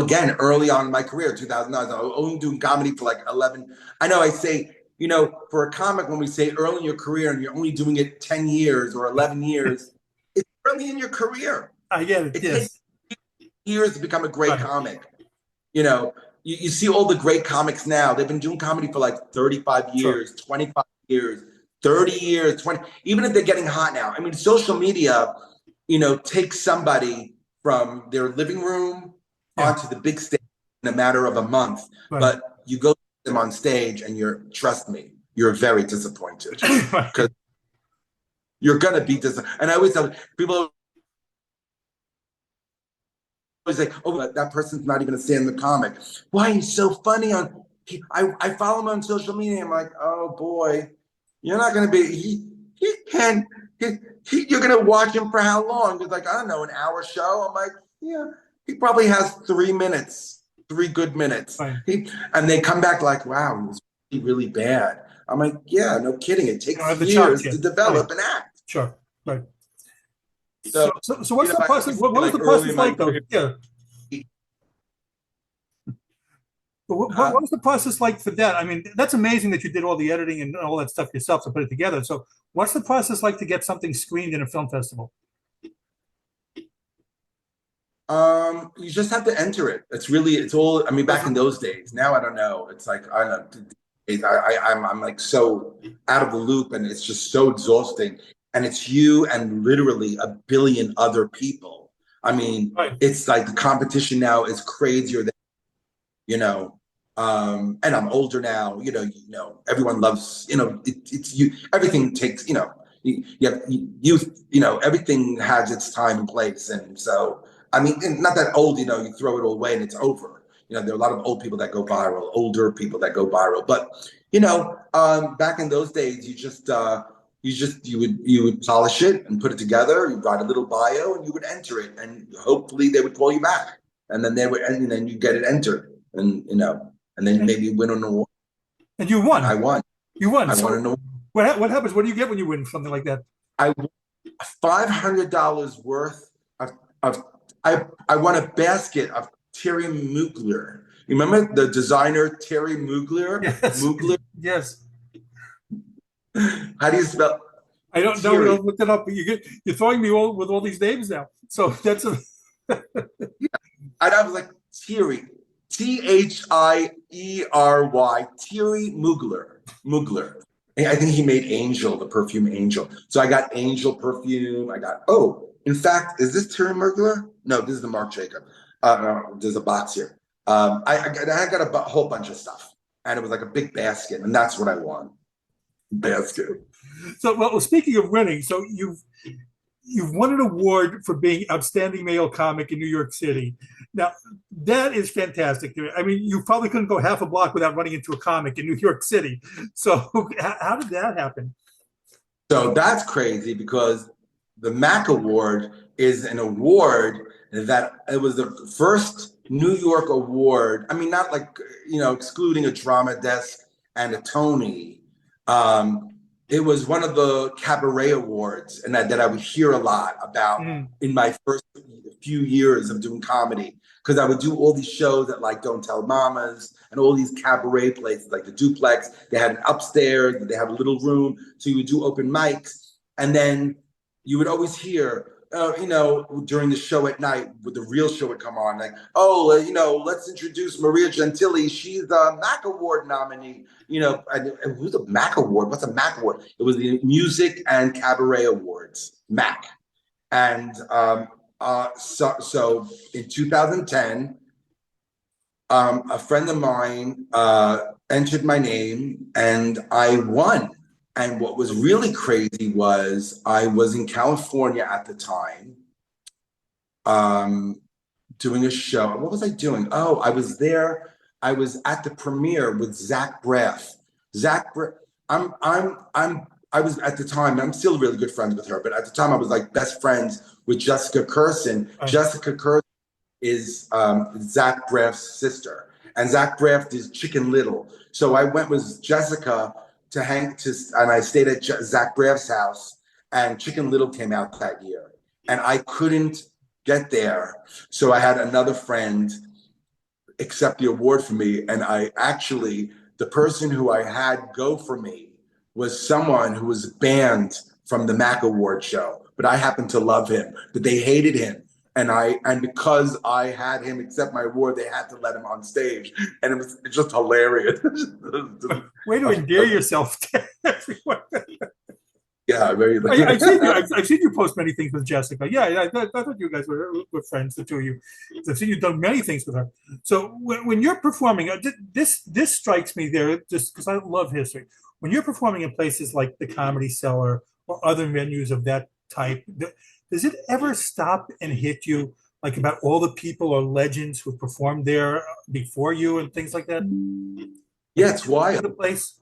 again early on in my career, 2009. I was only doing comedy for like 11. I know I say, for a comic, when we say early in your career and you're only doing it 10 years or 11 years, it's early in your career. I get it. Yes. Takes years to become a great comic. You know, you see all the great comics now. They've been doing comedy for like 35 Sure. years, 25 years, 30 years, 20, even if they're getting hot now. I mean, social media, takes somebody from their living room Yeah. onto the big stage in a matter of a month. Right. But you go to them on stage and trust me, you're very disappointed because you're going to be disappointed. And I always tell people, always like, oh, but that person's not even a stand-up comic. Why, he's so funny I follow him on social media. I'm like, oh boy, you're not going to be, you're going to watch him for how long? It's like, I don't know, an hour show. I'm like, yeah, he probably has 3 minutes, 3 good minutes. Right. And they come back like, wow, he was really bad. I'm like, yeah, no kidding. It takes the years chops to yet. develop Right. an act. Sure. Right. So So what's the process? What was the process like, though? Yeah. But what was the process like for that? I mean, that's amazing that you did all the editing and all that stuff yourself to put it together. So what's the process like to get something screened in a film festival? You just have to enter it. It's all, I mean, back in those days. Now I don't know. It's like, I don't know. I'm like so out of the loop, and it's just so exhausting. And it's you and literally a billion other people. I mean, Right. It's like the competition now is crazier than, and I'm older now, everyone loves, it's you, everything takes, you have youth, everything has its time and place. And so, I mean, not that old, you throw it all away and it's over. There are a lot of old people that go viral, older people that go viral. But, back in those days, you would polish it and put it together. You write a little bio and you would enter it, and hopefully they would call you back, and then and then you get it entered, and and then maybe you win an award. And you won. And I won. You won. I So won an award. what happens? What do you get when you win something like that? I won $500 worth of I won a basket of Terry Mugler. You remember the designer Terry Mugler? Yes. Mugler. Yes. How do you spell? I don't know. Terry. Don't look it up. But you're throwing me with all these names now. So that's a. Yeah. And I was like, Thierry, Thiery, Thierry Mugler. I think he made Angel, the perfume Angel. So I got Angel perfume. In fact, is this Thierry Mugler? No, this is the Marc Jacob. There's a box here. I got a whole bunch of stuff, and it was like a big basket, and that's what I won. Basket. So, well, speaking of winning, so you've won an award for being outstanding male comic in New York City. Now, that is fantastic. I mean, you probably couldn't go half a block without running into a comic in New York City. So, how did that happen? So that's crazy, because the MAC Award is an award that it was the first New York award. I mean, not like, excluding a Drama Desk and a Tony. It was one of the cabaret awards, and that I would hear a lot about in my first few years of doing comedy, because I would do all these shows at like Don't Tell Mamas and all these cabaret places like the Duplex. They had an upstairs, they had a little room, so you would do open mics, and then you would always hear, during the show at night, when the real show would come on, like, let's introduce Maria Gentili. She's the MAC Award nominee. And who's the MAC Award? What's a MAC Award? It was the Music and Cabaret Awards, MAC. And so in 2010, a friend of mine entered my name, and I won. And what was really crazy was I was in California at the time, doing a show. What was I doing? Oh, I was there. I was at the premiere with Zach Braff. I was at the time, I'm still really good friends with her, but at the time I was like best friends with Jessica Curson. Right. Jessica Curson is Zach Braff's sister, and Zach Braff is Chicken Little. So I went with Jessica and I stayed at Zach Braff's house, and Chicken Little came out that year, and I couldn't get there. So I had another friend accept the award for me, and the person who I had go for me was someone who was banned from the MAC Award show, but I happened to love him, but they hated him and because I had him accept my award, they had to let him on stage, and it's just hilarious. Way to endear yourself to everyone. Yeah, very. I've seen you. I've seen you post many things with Jessica. Yeah, I thought you guys were friends, the two of you. I've seen you've done many things with her. So when you're performing, this strikes me there just because I love history. When you're performing in places like the Comedy Cellar or other venues of that type, does it ever stop and hit you like about all the people or legends who performed there before you and things like that? Yeah, it's wild. The place.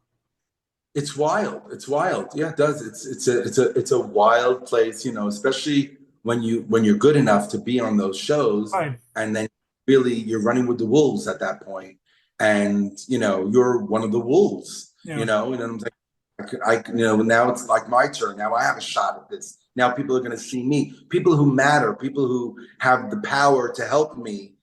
It's wild. It's wild. Yeah, it does. It's a wild place, especially when you're good enough to be on those shows, Right. and then really you're running with the wolves at that point, and you're one of the wolves, Yeah. and I'm like, now it's like my turn. Now I have a shot at this. Now people are going to see me. People who matter, people who have the power to help me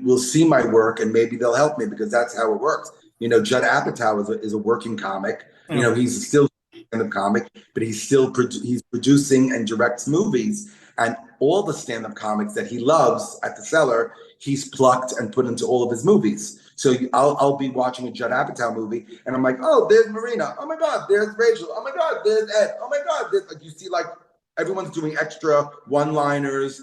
will see my work, and maybe they'll help me because that's how it works. Judd Apatow is a working comic. Yeah. He's still stand-up comic, but he's producing and directs movies. And all the stand-up comics that he loves at the Cellar, he's plucked and put into all of his movies. So I'll be watching a Judd Apatow movie, and I'm like, oh, there's Marina. Oh my God, there's Rachel. Oh my God, there's Ed. Oh my God, like you see, like everyone's doing extra one-liners,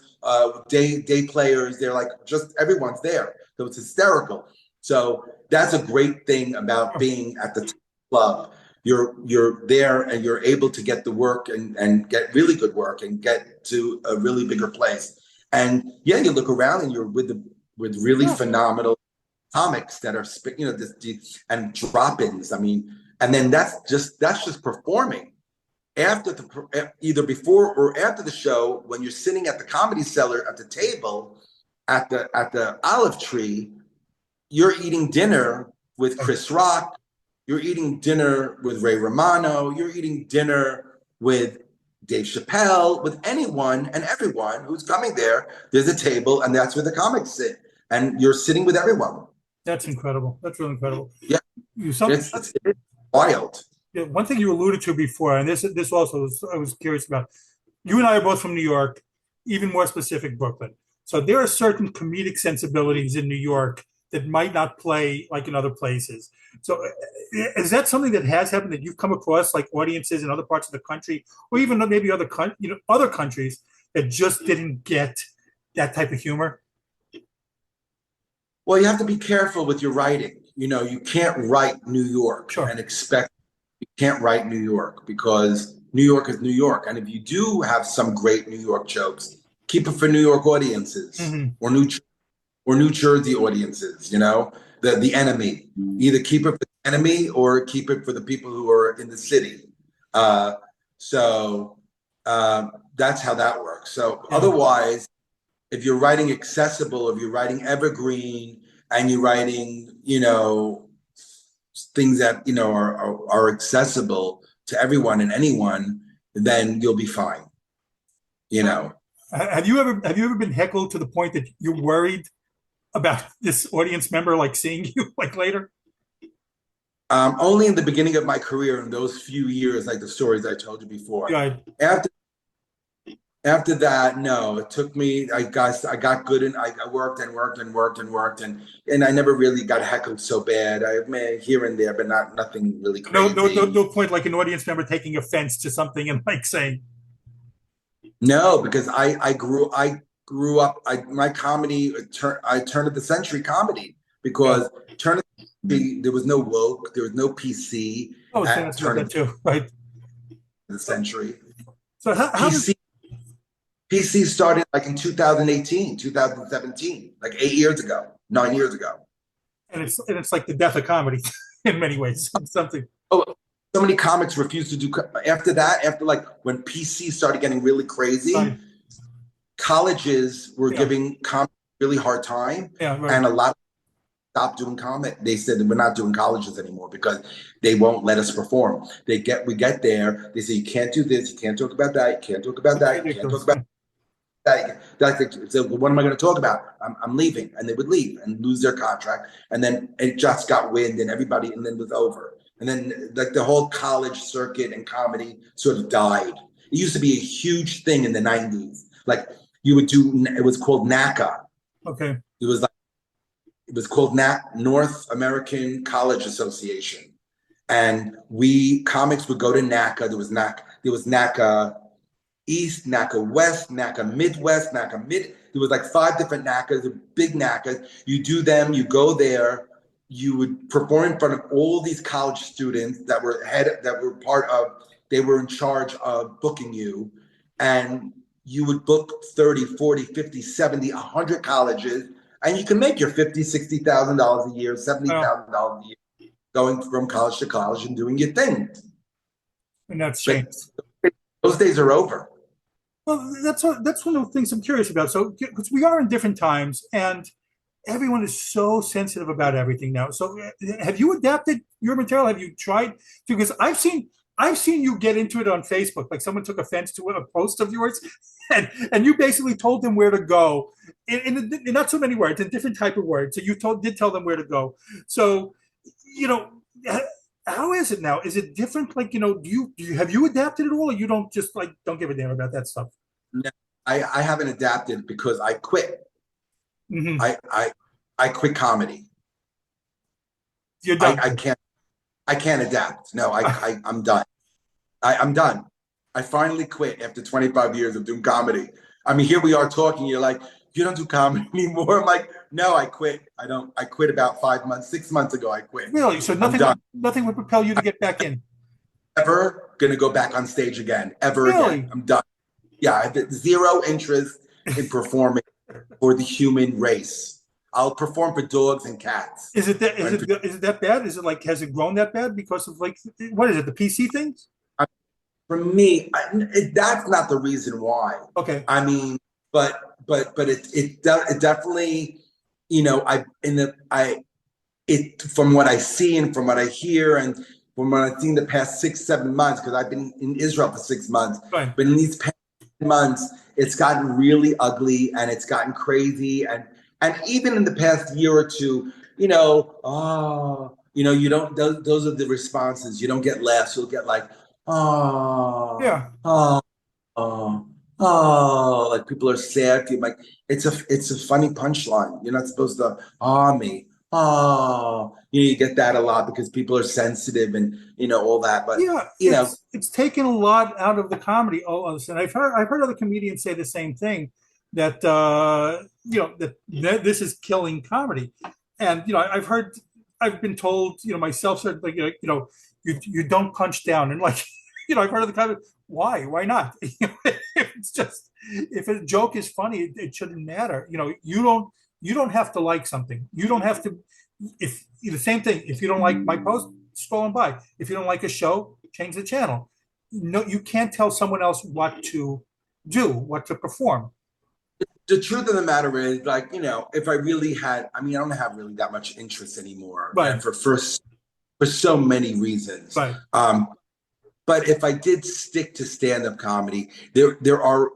day players. They're like just everyone's there, so it's hysterical. So that's a great thing about being at the club. You're there and you're able to get the work and get really good work and get to a really bigger place. And yeah, you look around and you're with really phenomenal comics that are and drop-ins. I mean, and then that's just performing. After either before or after the show, when you're sitting at the Comedy Cellar at the table at the Olive Tree, you're eating dinner with Chris Rock. You're eating dinner with Ray Romano. You're eating dinner with Dave Chappelle, with anyone and everyone who's coming there. There's a table, and that's where the comics sit. And you're sitting with everyone. That's incredible. That's really incredible. Yeah, it's wild. Yeah, one thing you alluded to before, and this also I was curious about. You and I are both from New York, even more specific, Brooklyn. So there are certain comedic sensibilities in New York that might not play like in other places. So is that something that has happened that you've come across, like audiences in other parts of the country, or even maybe other countries that just didn't get that type of humor? Well, you have to be careful with your writing. You can't write New York and expect you can't write New York because New York is New York. And if you do have some great New York jokes, keep it for New York audiences or New Jersey audiences, the enemy. Either keep it for the enemy or keep it for the people who are in the city. So that's how that works. So otherwise, if you're writing accessible, if you're writing evergreen, and you're writing, things that are accessible to everyone and anyone, then you'll be fine. Have you ever been heckled to the point that you're worried about this audience member like seeing you like later? Only in the beginning of my career, in those few years, like the stories I told you before. Yeah. After that, no. It took me. I got good, and I worked and I never really got heckled so bad. I mean, here and there, but nothing really crazy. No point like an audience member taking offense to something and like saying. No, because I grew up. My comedy I turned of the century comedy because there was no woke, there was no PC. Oh, that's that too, right? The century. So how PC started like in 2018, 2017, like 9 years ago. And it's like the death of comedy in many ways. Something. Oh, so many comics refused to do after like when PC started getting really crazy. Colleges were giving comics a really hard time, and a lot of stopped doing comedy. They said that we're not doing colleges anymore because they won't let us perform. We get there, they say you can't do this, you can't talk about that, you can't talk about that, you can't talk about that. So what am I going to talk about? I'm leaving, and they would leave and lose their contract, and then it just got wind, and then it was over, and then like the whole college circuit and comedy sort of died. It used to be a huge thing in the 90s. Like you would do. It was called NACA. Okay. It was called North American College Association, and we comics would go to NACA. There was NACA East, NACA West, NACA Midwest, NACA Mid. There was like 5 different NACAs, the big NACAs. You do them, you go there, you would perform in front of all these college students that were part of, they were in charge of booking you. And you would book 30, 40, 50, 70, 100 colleges, and you can make your $50,000, $60,000 a year, $70,000 a year, going from college to college and doing your thing. And that's changed. Those days are over. Well, that's one of the things I'm curious about. So, because we are in different times, and everyone is so sensitive about everything now. So, have you adapted your material? Have you tried? Because I've seen you get into it on Facebook. Like someone took offense to a post of yours, and you basically told them where to go in not so many words, in different type of words. So you did tell them where to go. So, you know. How is it now? Is it different? Like, do you have you adapted at all? Or you don't just like don't give a damn about that stuff? No, I haven't adapted because I quit. Mm-hmm. I quit comedy. You're done. I can't adapt. No, I'm done. I'm done. I finally quit after 25 years of doing comedy. I mean, here we are talking. You're like, you don't do comedy anymore. I'm like, no, I quit. I don't. I quit about 5 months, 6 months ago. I quit. Really? So nothing would propel you to get back in. Ever gonna go back on stage again? Ever Really? again? I'm done. Yeah, I have zero interest in performing for the human race. I'll perform for dogs and cats. Is it that bad? Is it like has it grown that bad because of like what is it? The PC things? For me, that's not the reason why. Okay. I mean, but it definitely, from what I see and from what I hear and from what I've seen the past 6-7 months, because I've been in Israel for 6 months, right. But in these past months, it's gotten really ugly and it's gotten crazy, and even in the past year or two, you don't. Those are the responses. You don't get laughs. You'll get like, oh, yeah, oh, like people are sad. Like it's a funny punchline. You're not supposed to me. Oh, you get that a lot because people are sensitive and all that. But yeah, it's taken a lot out of the comedy. And I've heard other comedians say the same thing, that that this is killing comedy. And I've been told myself, like you don't punch down, and like I've heard of the comment, why not? It's just, if a joke is funny, it shouldn't matter. You don't have to like something. You don't have to. If the same thing, if you don't like my post, scroll on by. If you don't like a show, change the channel. No, you can't tell someone else what to do, what to perform. The truth of the matter is, like, if I really had, I don't have really that much interest anymore, right? And for so many reasons, right? But if I did stick to stand-up comedy, there are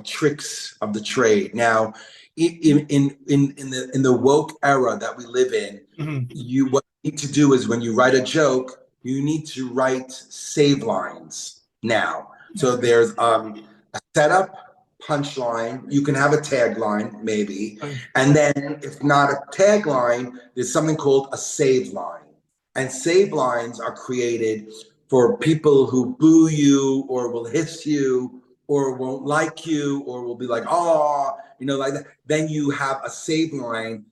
tricks of the trade. Now, in the woke era that we live in, mm-hmm. What you need to do is when you write a joke, you need to write save lines now. So there's a setup, punchline. You can have a tagline, maybe, and then if not a tagline, there's something called a save line. And save lines are created for people who boo you or will hiss you or won't like you or will be like, oh, like that. Then you have a save line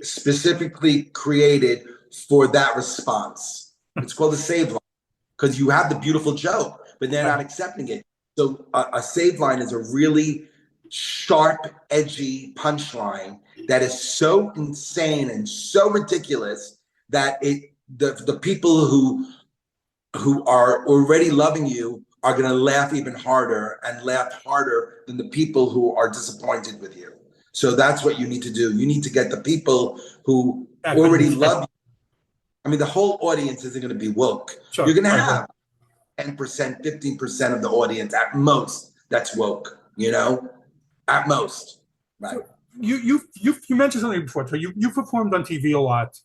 specifically created for that response. It's called a save line because you have the beautiful joke, but they're not accepting it. So a save line is a really sharp, edgy punchline that is so insane and so ridiculous that the people who are already loving you are going to laugh even harder and laugh harder than the people who are disappointed with you. So that's what you need to do. You need to get the people who already love you. The whole audience isn't going to be woke. Sure. You're going to have 10%, 15% of the audience at most that's woke, at most. Right. So you mentioned something before. So you performed on TV a lot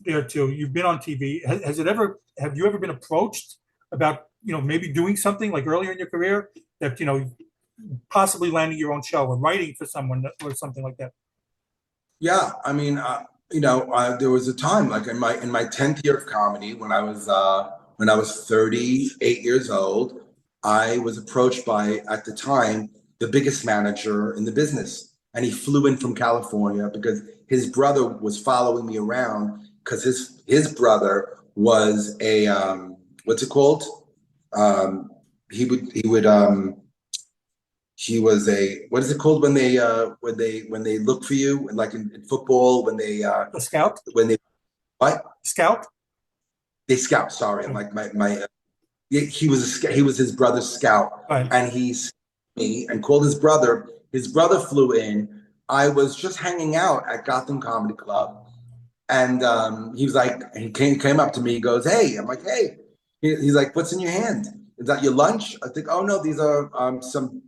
there too. You've been on TV. Have you ever been approached about maybe doing something like earlier in your career that possibly landing your own show or writing for someone or something like that? Yeah, I mean, there was a time like in my 10th year of comedy when I was 38 years old, I was approached by at the time the biggest manager in the business, and he flew in from California because his brother was following me around because his brother was a what's it called? Um, he would he was a what is it called when they look for you like in football when A scout? when they what Scout? they scout. Sorry, I'm like my he was his brother's scout, Right. and he's me and called his brother. His brother flew in. I was just hanging out at Gotham Comedy Club, and he was like, he came up to me. He goes, "Hey," I'm like, "Hey." He's like, "What's in your hand? Is that your lunch?" I think, "Oh no, these are some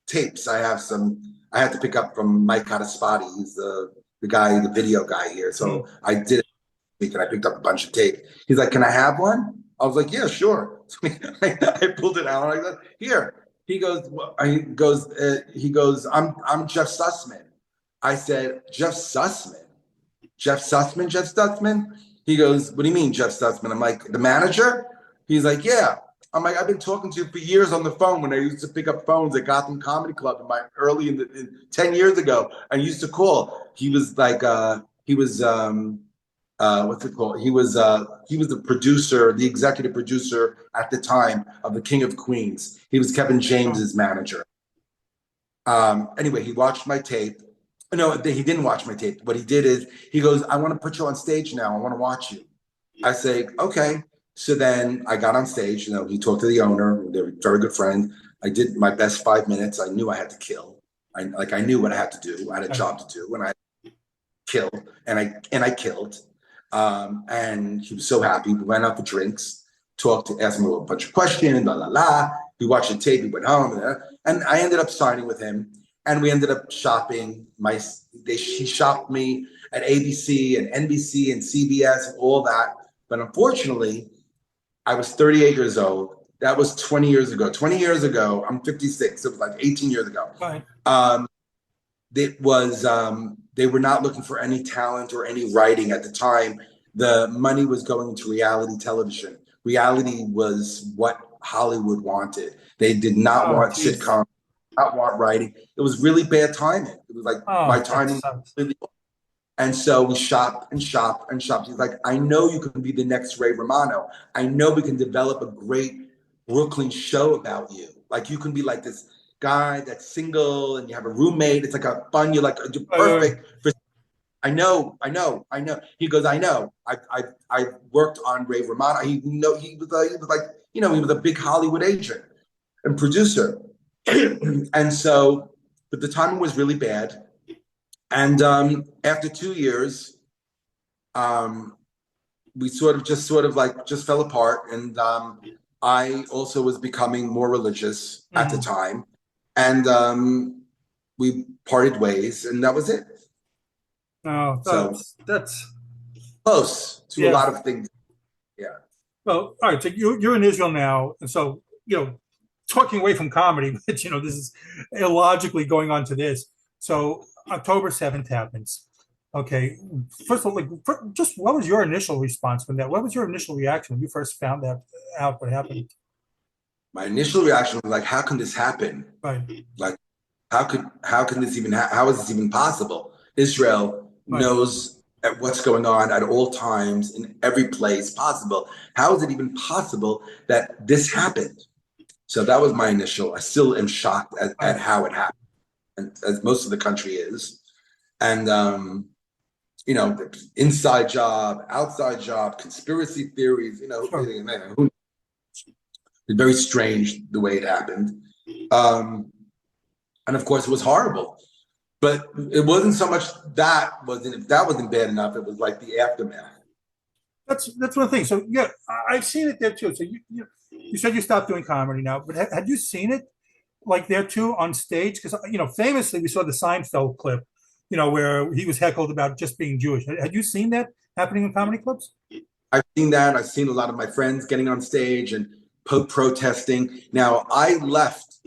tapes. I had to pick up from Mike Cadaspati. He's the guy, the video guy here. So I did it and I picked up a bunch of tape. He's like, "Can I have one?" I was like, "Yeah, sure." So I pulled it out. I go, "Here." He goes, he goes, I'm Jeff Sussman. I said, "Jeff Sussman? Jeff Sussman? Jeff Sussman?" He goes, "What do you mean, Jeff Sussman?" I'm like, "The manager?" He's like, "Yeah." I'm like, "I've been talking to you for years on the phone when I used to pick up phones at Gotham Comedy Club in 10 years ago. I used to call." He was like, he was, what's it called? He was the producer, the executive producer at the time of The King of Queens. He was Kevin James's manager. Anyway, he watched my tape. No, he didn't watch my tape. What he did is he goes, "I want to put you on stage now. I want to watch you." I say, "Okay." So then I got on stage. He talked to the owner. They were very good friends. I did my best 5 minutes. I knew I had to kill. I knew what I had to do. I had a job to do, and I killed, and I killed. And he was so happy. We went out for drinks, asked him a bunch of questions, la la la. We watched the tape. We went home, and I ended up signing with him. And we ended up shopping. He shopped me at ABC and NBC and CBS and all that. But unfortunately, I was 38 years old. That was 20 years ago. 20 years ago, I'm 56. It was like 18 years ago. Right. It was they were not looking for any talent or any writing at the time. The money was going into reality television. Reality was what Hollywood wanted. They did not want sitcoms, not want writing. It was really bad timing. It was like my timing was really off. And so we shopped and shopped and shopped. He's like, "I know you can be the next Ray Romano. I know we can develop a great Brooklyn show about you. Like you can be like this guy that's single and you have a roommate. It's like a fun. You're perfect for." I know. He goes, "I know. I worked on Ray Romano. He was like, he was a big Hollywood agent and producer." And so, but the timing was really bad. And after 2 years, we just fell apart. And I also was becoming more religious at the time. And we parted ways, and that was it. Oh, So that's close to a lot of things. Yeah. Well, all right. So you're in Israel now, and so talking away from comedy, but this is illogically going on to this. So October 7th happens. Okay. First of all, just what was your initial response from that? What was your initial reaction when you first found out what happened? My initial reaction was like, "How can this happen? Right. Like, how can this even how is this even possible?" Israel knows what's going on at all times in every place possible. How is it even possible that this happened? So that was my initial. I still am shocked at how it happened, and as most of the country is. And inside job, outside job, conspiracy theories. It's very strange the way it happened. And of course, it was horrible. But it wasn't so much if that wasn't bad enough, it was like the aftermath. That's one thing. So yeah, I've seen it there too. So you said you stopped doing comedy now, but had you seen it like there too on stage? Because famously we saw the Seinfeld clip, where he was heckled about just being Jewish. Had you seen that happening in comedy clubs? I've seen that. I've seen a lot of my friends getting on stage and protesting. Now I left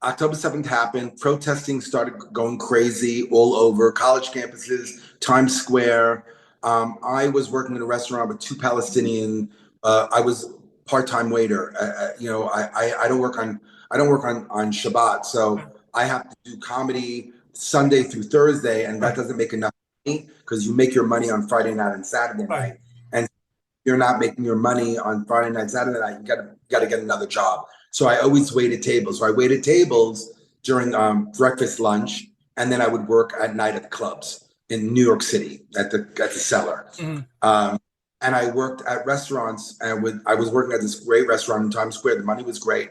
October 7th happened. Protesting started going crazy all over college campuses, Times Square. I was working in a restaurant with two Palestinian. I was part-time waiter. I don't work on Shabbat, so I have to do comedy Sunday through Thursday, and that doesn't make enough money because you make your money on Friday night and Saturday Right. night, and you're not making your money on Friday night, Saturday night. You got to get another job. So I always waited tables. So I waited tables during breakfast, lunch, and then I would work at night at the clubs in New York City at the cellar. Mhm. And I worked at restaurants, and I was working at this great restaurant in Times Square. The money was great,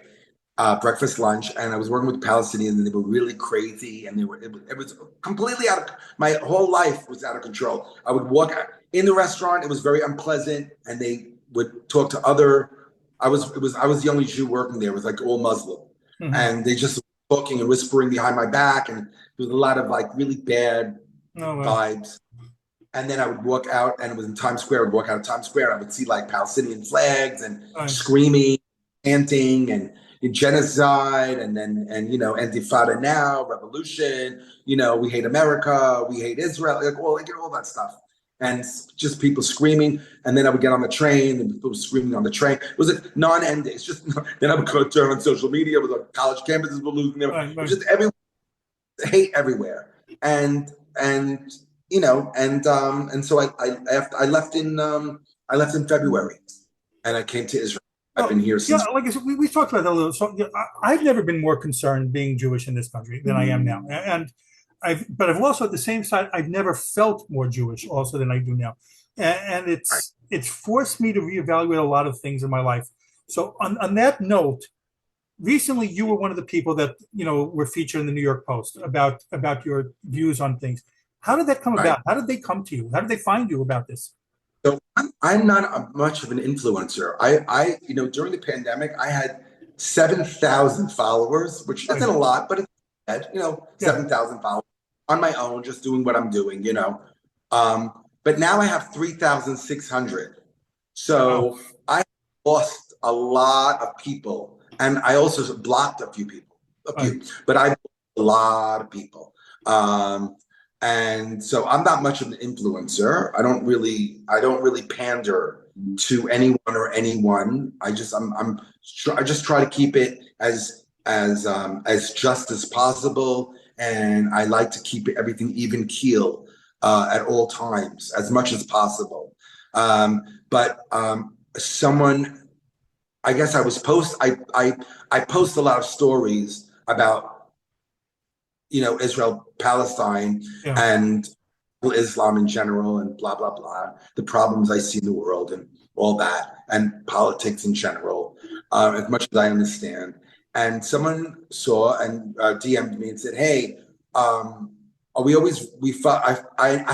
breakfast, lunch, and I was working with Palestinians, and they were really crazy, and it was completely out of my whole life was out of control. I would walk in the restaurant; it was very unpleasant, and they would talk to other. I was the only Jew working there. It was like all Muslim, Mhm. and they just talking and whispering behind my back, and there was a lot of like really bad No way. vibes. And then I would walk out, and it was in Times Square. I would walk out of Times Square, and I would see like Palestinian flags and Right. screaming, chanting, and genocide, and Intifada now, revolution. We hate America, we hate Israel, all that stuff, and just people screaming. And then I would get on the train, and people were screaming on the train. It was a non-ending. It's just then I would go turn on social media with like college campuses were losing them. Right. It was just hate everywhere, and so I left in February, and I came to Israel. I've been here since. Yeah, like I said, we talked about that a little. So yeah, I've never been more concerned being Jewish in this country than I am now, and but I've also at the same side I've never felt more Jewish also than I do now, and it's forced me to reevaluate a lot of things in my life. So on that note, recently you were one of the people that were featured in the New York Post about your views on things. How did that come Right. about? How did they come to you? How did they find you about this? So I'm not much of an influencer. During the pandemic, I had 7,000 followers, which isn't a lot, but it's 7,000 followers on my own, just doing what I'm doing. But now I have 3,600. So Wow. I lost a lot of people, and I also blocked a few people, but I blocked a lot of people. And so I'm not much of an influencer. I don't really pander to anyone or anyone. I just try to keep it as just as possible, and I like to keep everything even keel at all times as much as possible. But someone, I guess I post a lot of stories about Israel, Palestine, Yeah. and Islam in general, and blah blah blah. The problems I see in the world, and all that, and politics in general, as much as I understand. And someone saw and DM'd me and said, "Hey, I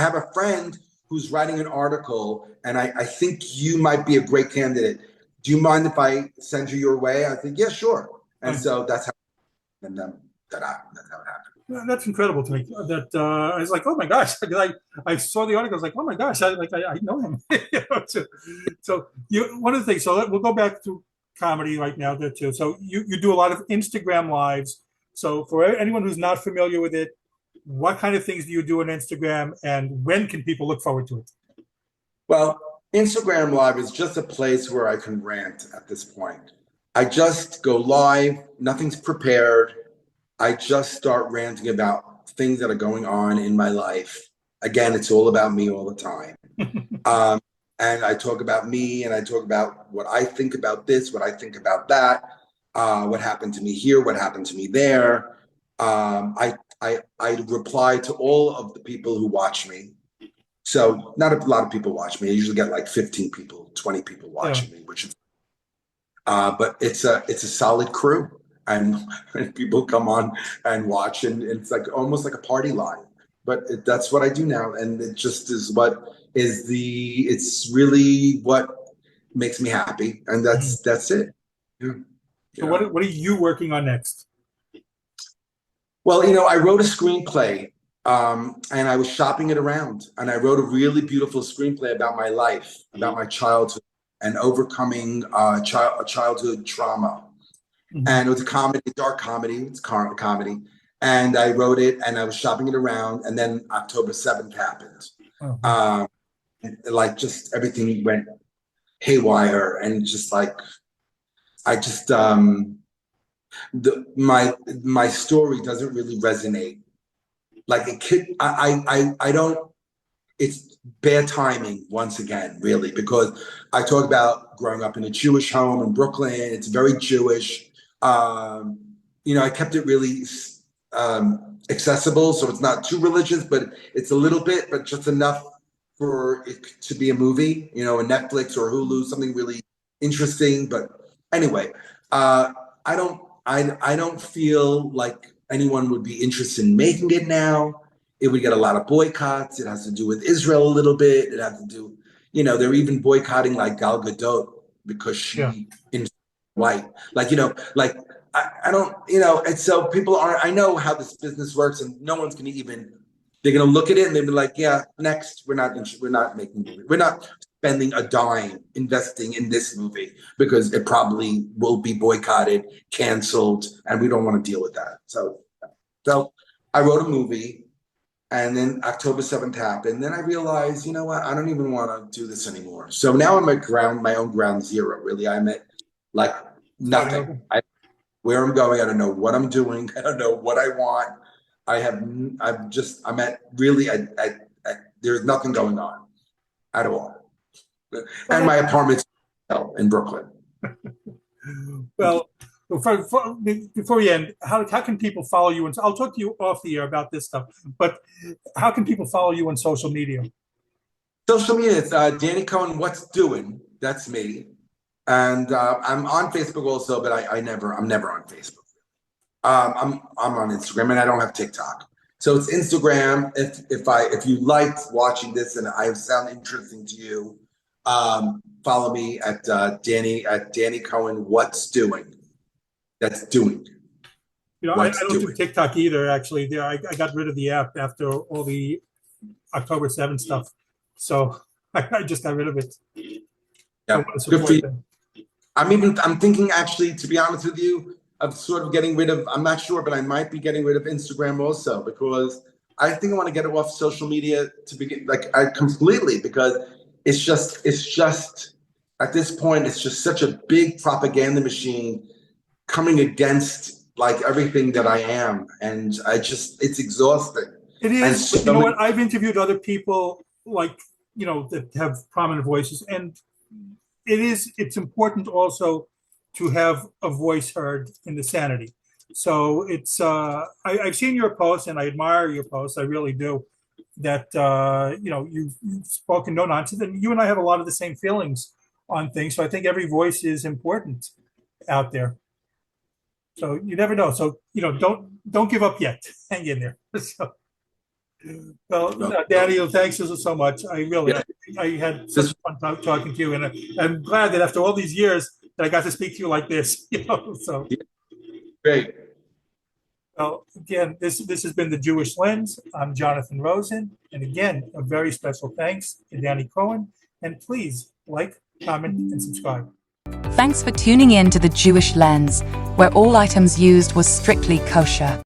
have a friend who's writing an article, and I think you might be a great candidate. Do you mind if I send you your way?" I think, "Yeah, sure." And so that's how it happened. That's incredible to me. That I was like, oh my gosh! I saw the article. I was like, oh my gosh! I know him. So one of the things. So we'll go back to comedy right now there too. So you do a lot of Instagram lives. So for anyone who's not familiar with it, what kind of things do you do on Instagram, and when can people look forward to it? Well, Instagram Live is just a place where I can rant at this point. I just go live. Nothing's prepared. I just start ranting about things that are going on in my life. Again, it's all about me all the time. And I talk about me, and I talk about what I think about this, what I think about that, what happened to me here, what happened to me there. I reply to all of the people who watch me. So not a lot of people watch me. I usually get like 15 people, 20 people watching me, which is, but it's a solid crew. And people come on and watch, and it's like almost like a party line. But that's what I do now, and it just is it's really what makes me happy, and that's it. Yeah. So what are you working on next? Well, I wrote a screenplay, and I was shopping it around, and I wrote a really beautiful screenplay about my life, about my childhood, and overcoming childhood trauma. And it was a comedy, dark comedy. It's comedy. And I wrote it, and I was shopping it around, and then October 7th happened. Like, just everything went haywire, and just like, I just my story doesn't really resonate. Like, a kid, I don't. It's bad timing once again, really, because I talk about growing up in a Jewish home in Brooklyn. It's very Jewish. I kept it really accessible, so it's not too religious, but it's a little bit, but just enough for it to be a movie, a Netflix or Hulu, something really interesting. But anyway, I don't feel like anyone would be interested in making it now. It would get a lot of boycotts. It has to do with Israel a little bit. It has to do, they're even boycotting like Gal Gadot because she is white. Like, I don't, and so people I know how this business works, and no one's going to they're going to look at it and they'll be like, yeah, next, we're not making movies. We're not spending a dime investing in this movie because it probably will be boycotted, canceled, and we don't want to deal with that. So I wrote a movie. And then October 7th happened. Then I realized, you know what? I don't even want to do this anymore. So now I'm at my own ground zero, really. I'm at like nothing. Where I'm going, I don't know what I'm doing. I don't know what I want. I'm at really, there's nothing going on at all. And my apartment's in Brooklyn. Well, before we end, how can people follow you? And I'll talk to you off the air about this stuff, but how can people follow you on social media? Social media, it's Danny Cohen, What's Doing? That's me. And I'm on Facebook also, but I'm never on Facebook. I'm on Instagram, and I don't have TikTok. So it's Instagram. If you liked watching this and I sound interesting to you, follow me at Danny Cohen, What's Doing? That's doing. I don't do TikTok either, actually. I got rid of the app after all the October 7th stuff. So I just got rid of it. Yeah, good for you. I'm thinking, actually, to be honest with you, of sort of getting rid of, I'm not sure, but I might be getting rid of Instagram also, because I think I want to get it off social media to begin, completely, because it's just at this point, it's just such a big propaganda machine coming against like everything that I am, and it's exhausting. It is. So, you know what? I've interviewed other people that have prominent voices, and it's important also to have a voice heard in the sanity. So it's I've seen your posts, and I admire your posts. I really do. That you've spoken no nonsense, and you and I have a lot of the same feelings on things. So I think every voice is important out there. So you never know. So don't give up yet. Hang in there. So, Danny, thanks so much. I had such fun talking to you, and I'm glad that after all these years that I got to speak to you like this. So great. Well, again, this has been The Jewish Lens. I'm Jonathan Rosen, and again, a very special thanks to Danny Cohen. And please like, comment, and subscribe. Thanks for tuning in to The Jewish Lens, where all items used was strictly kosher.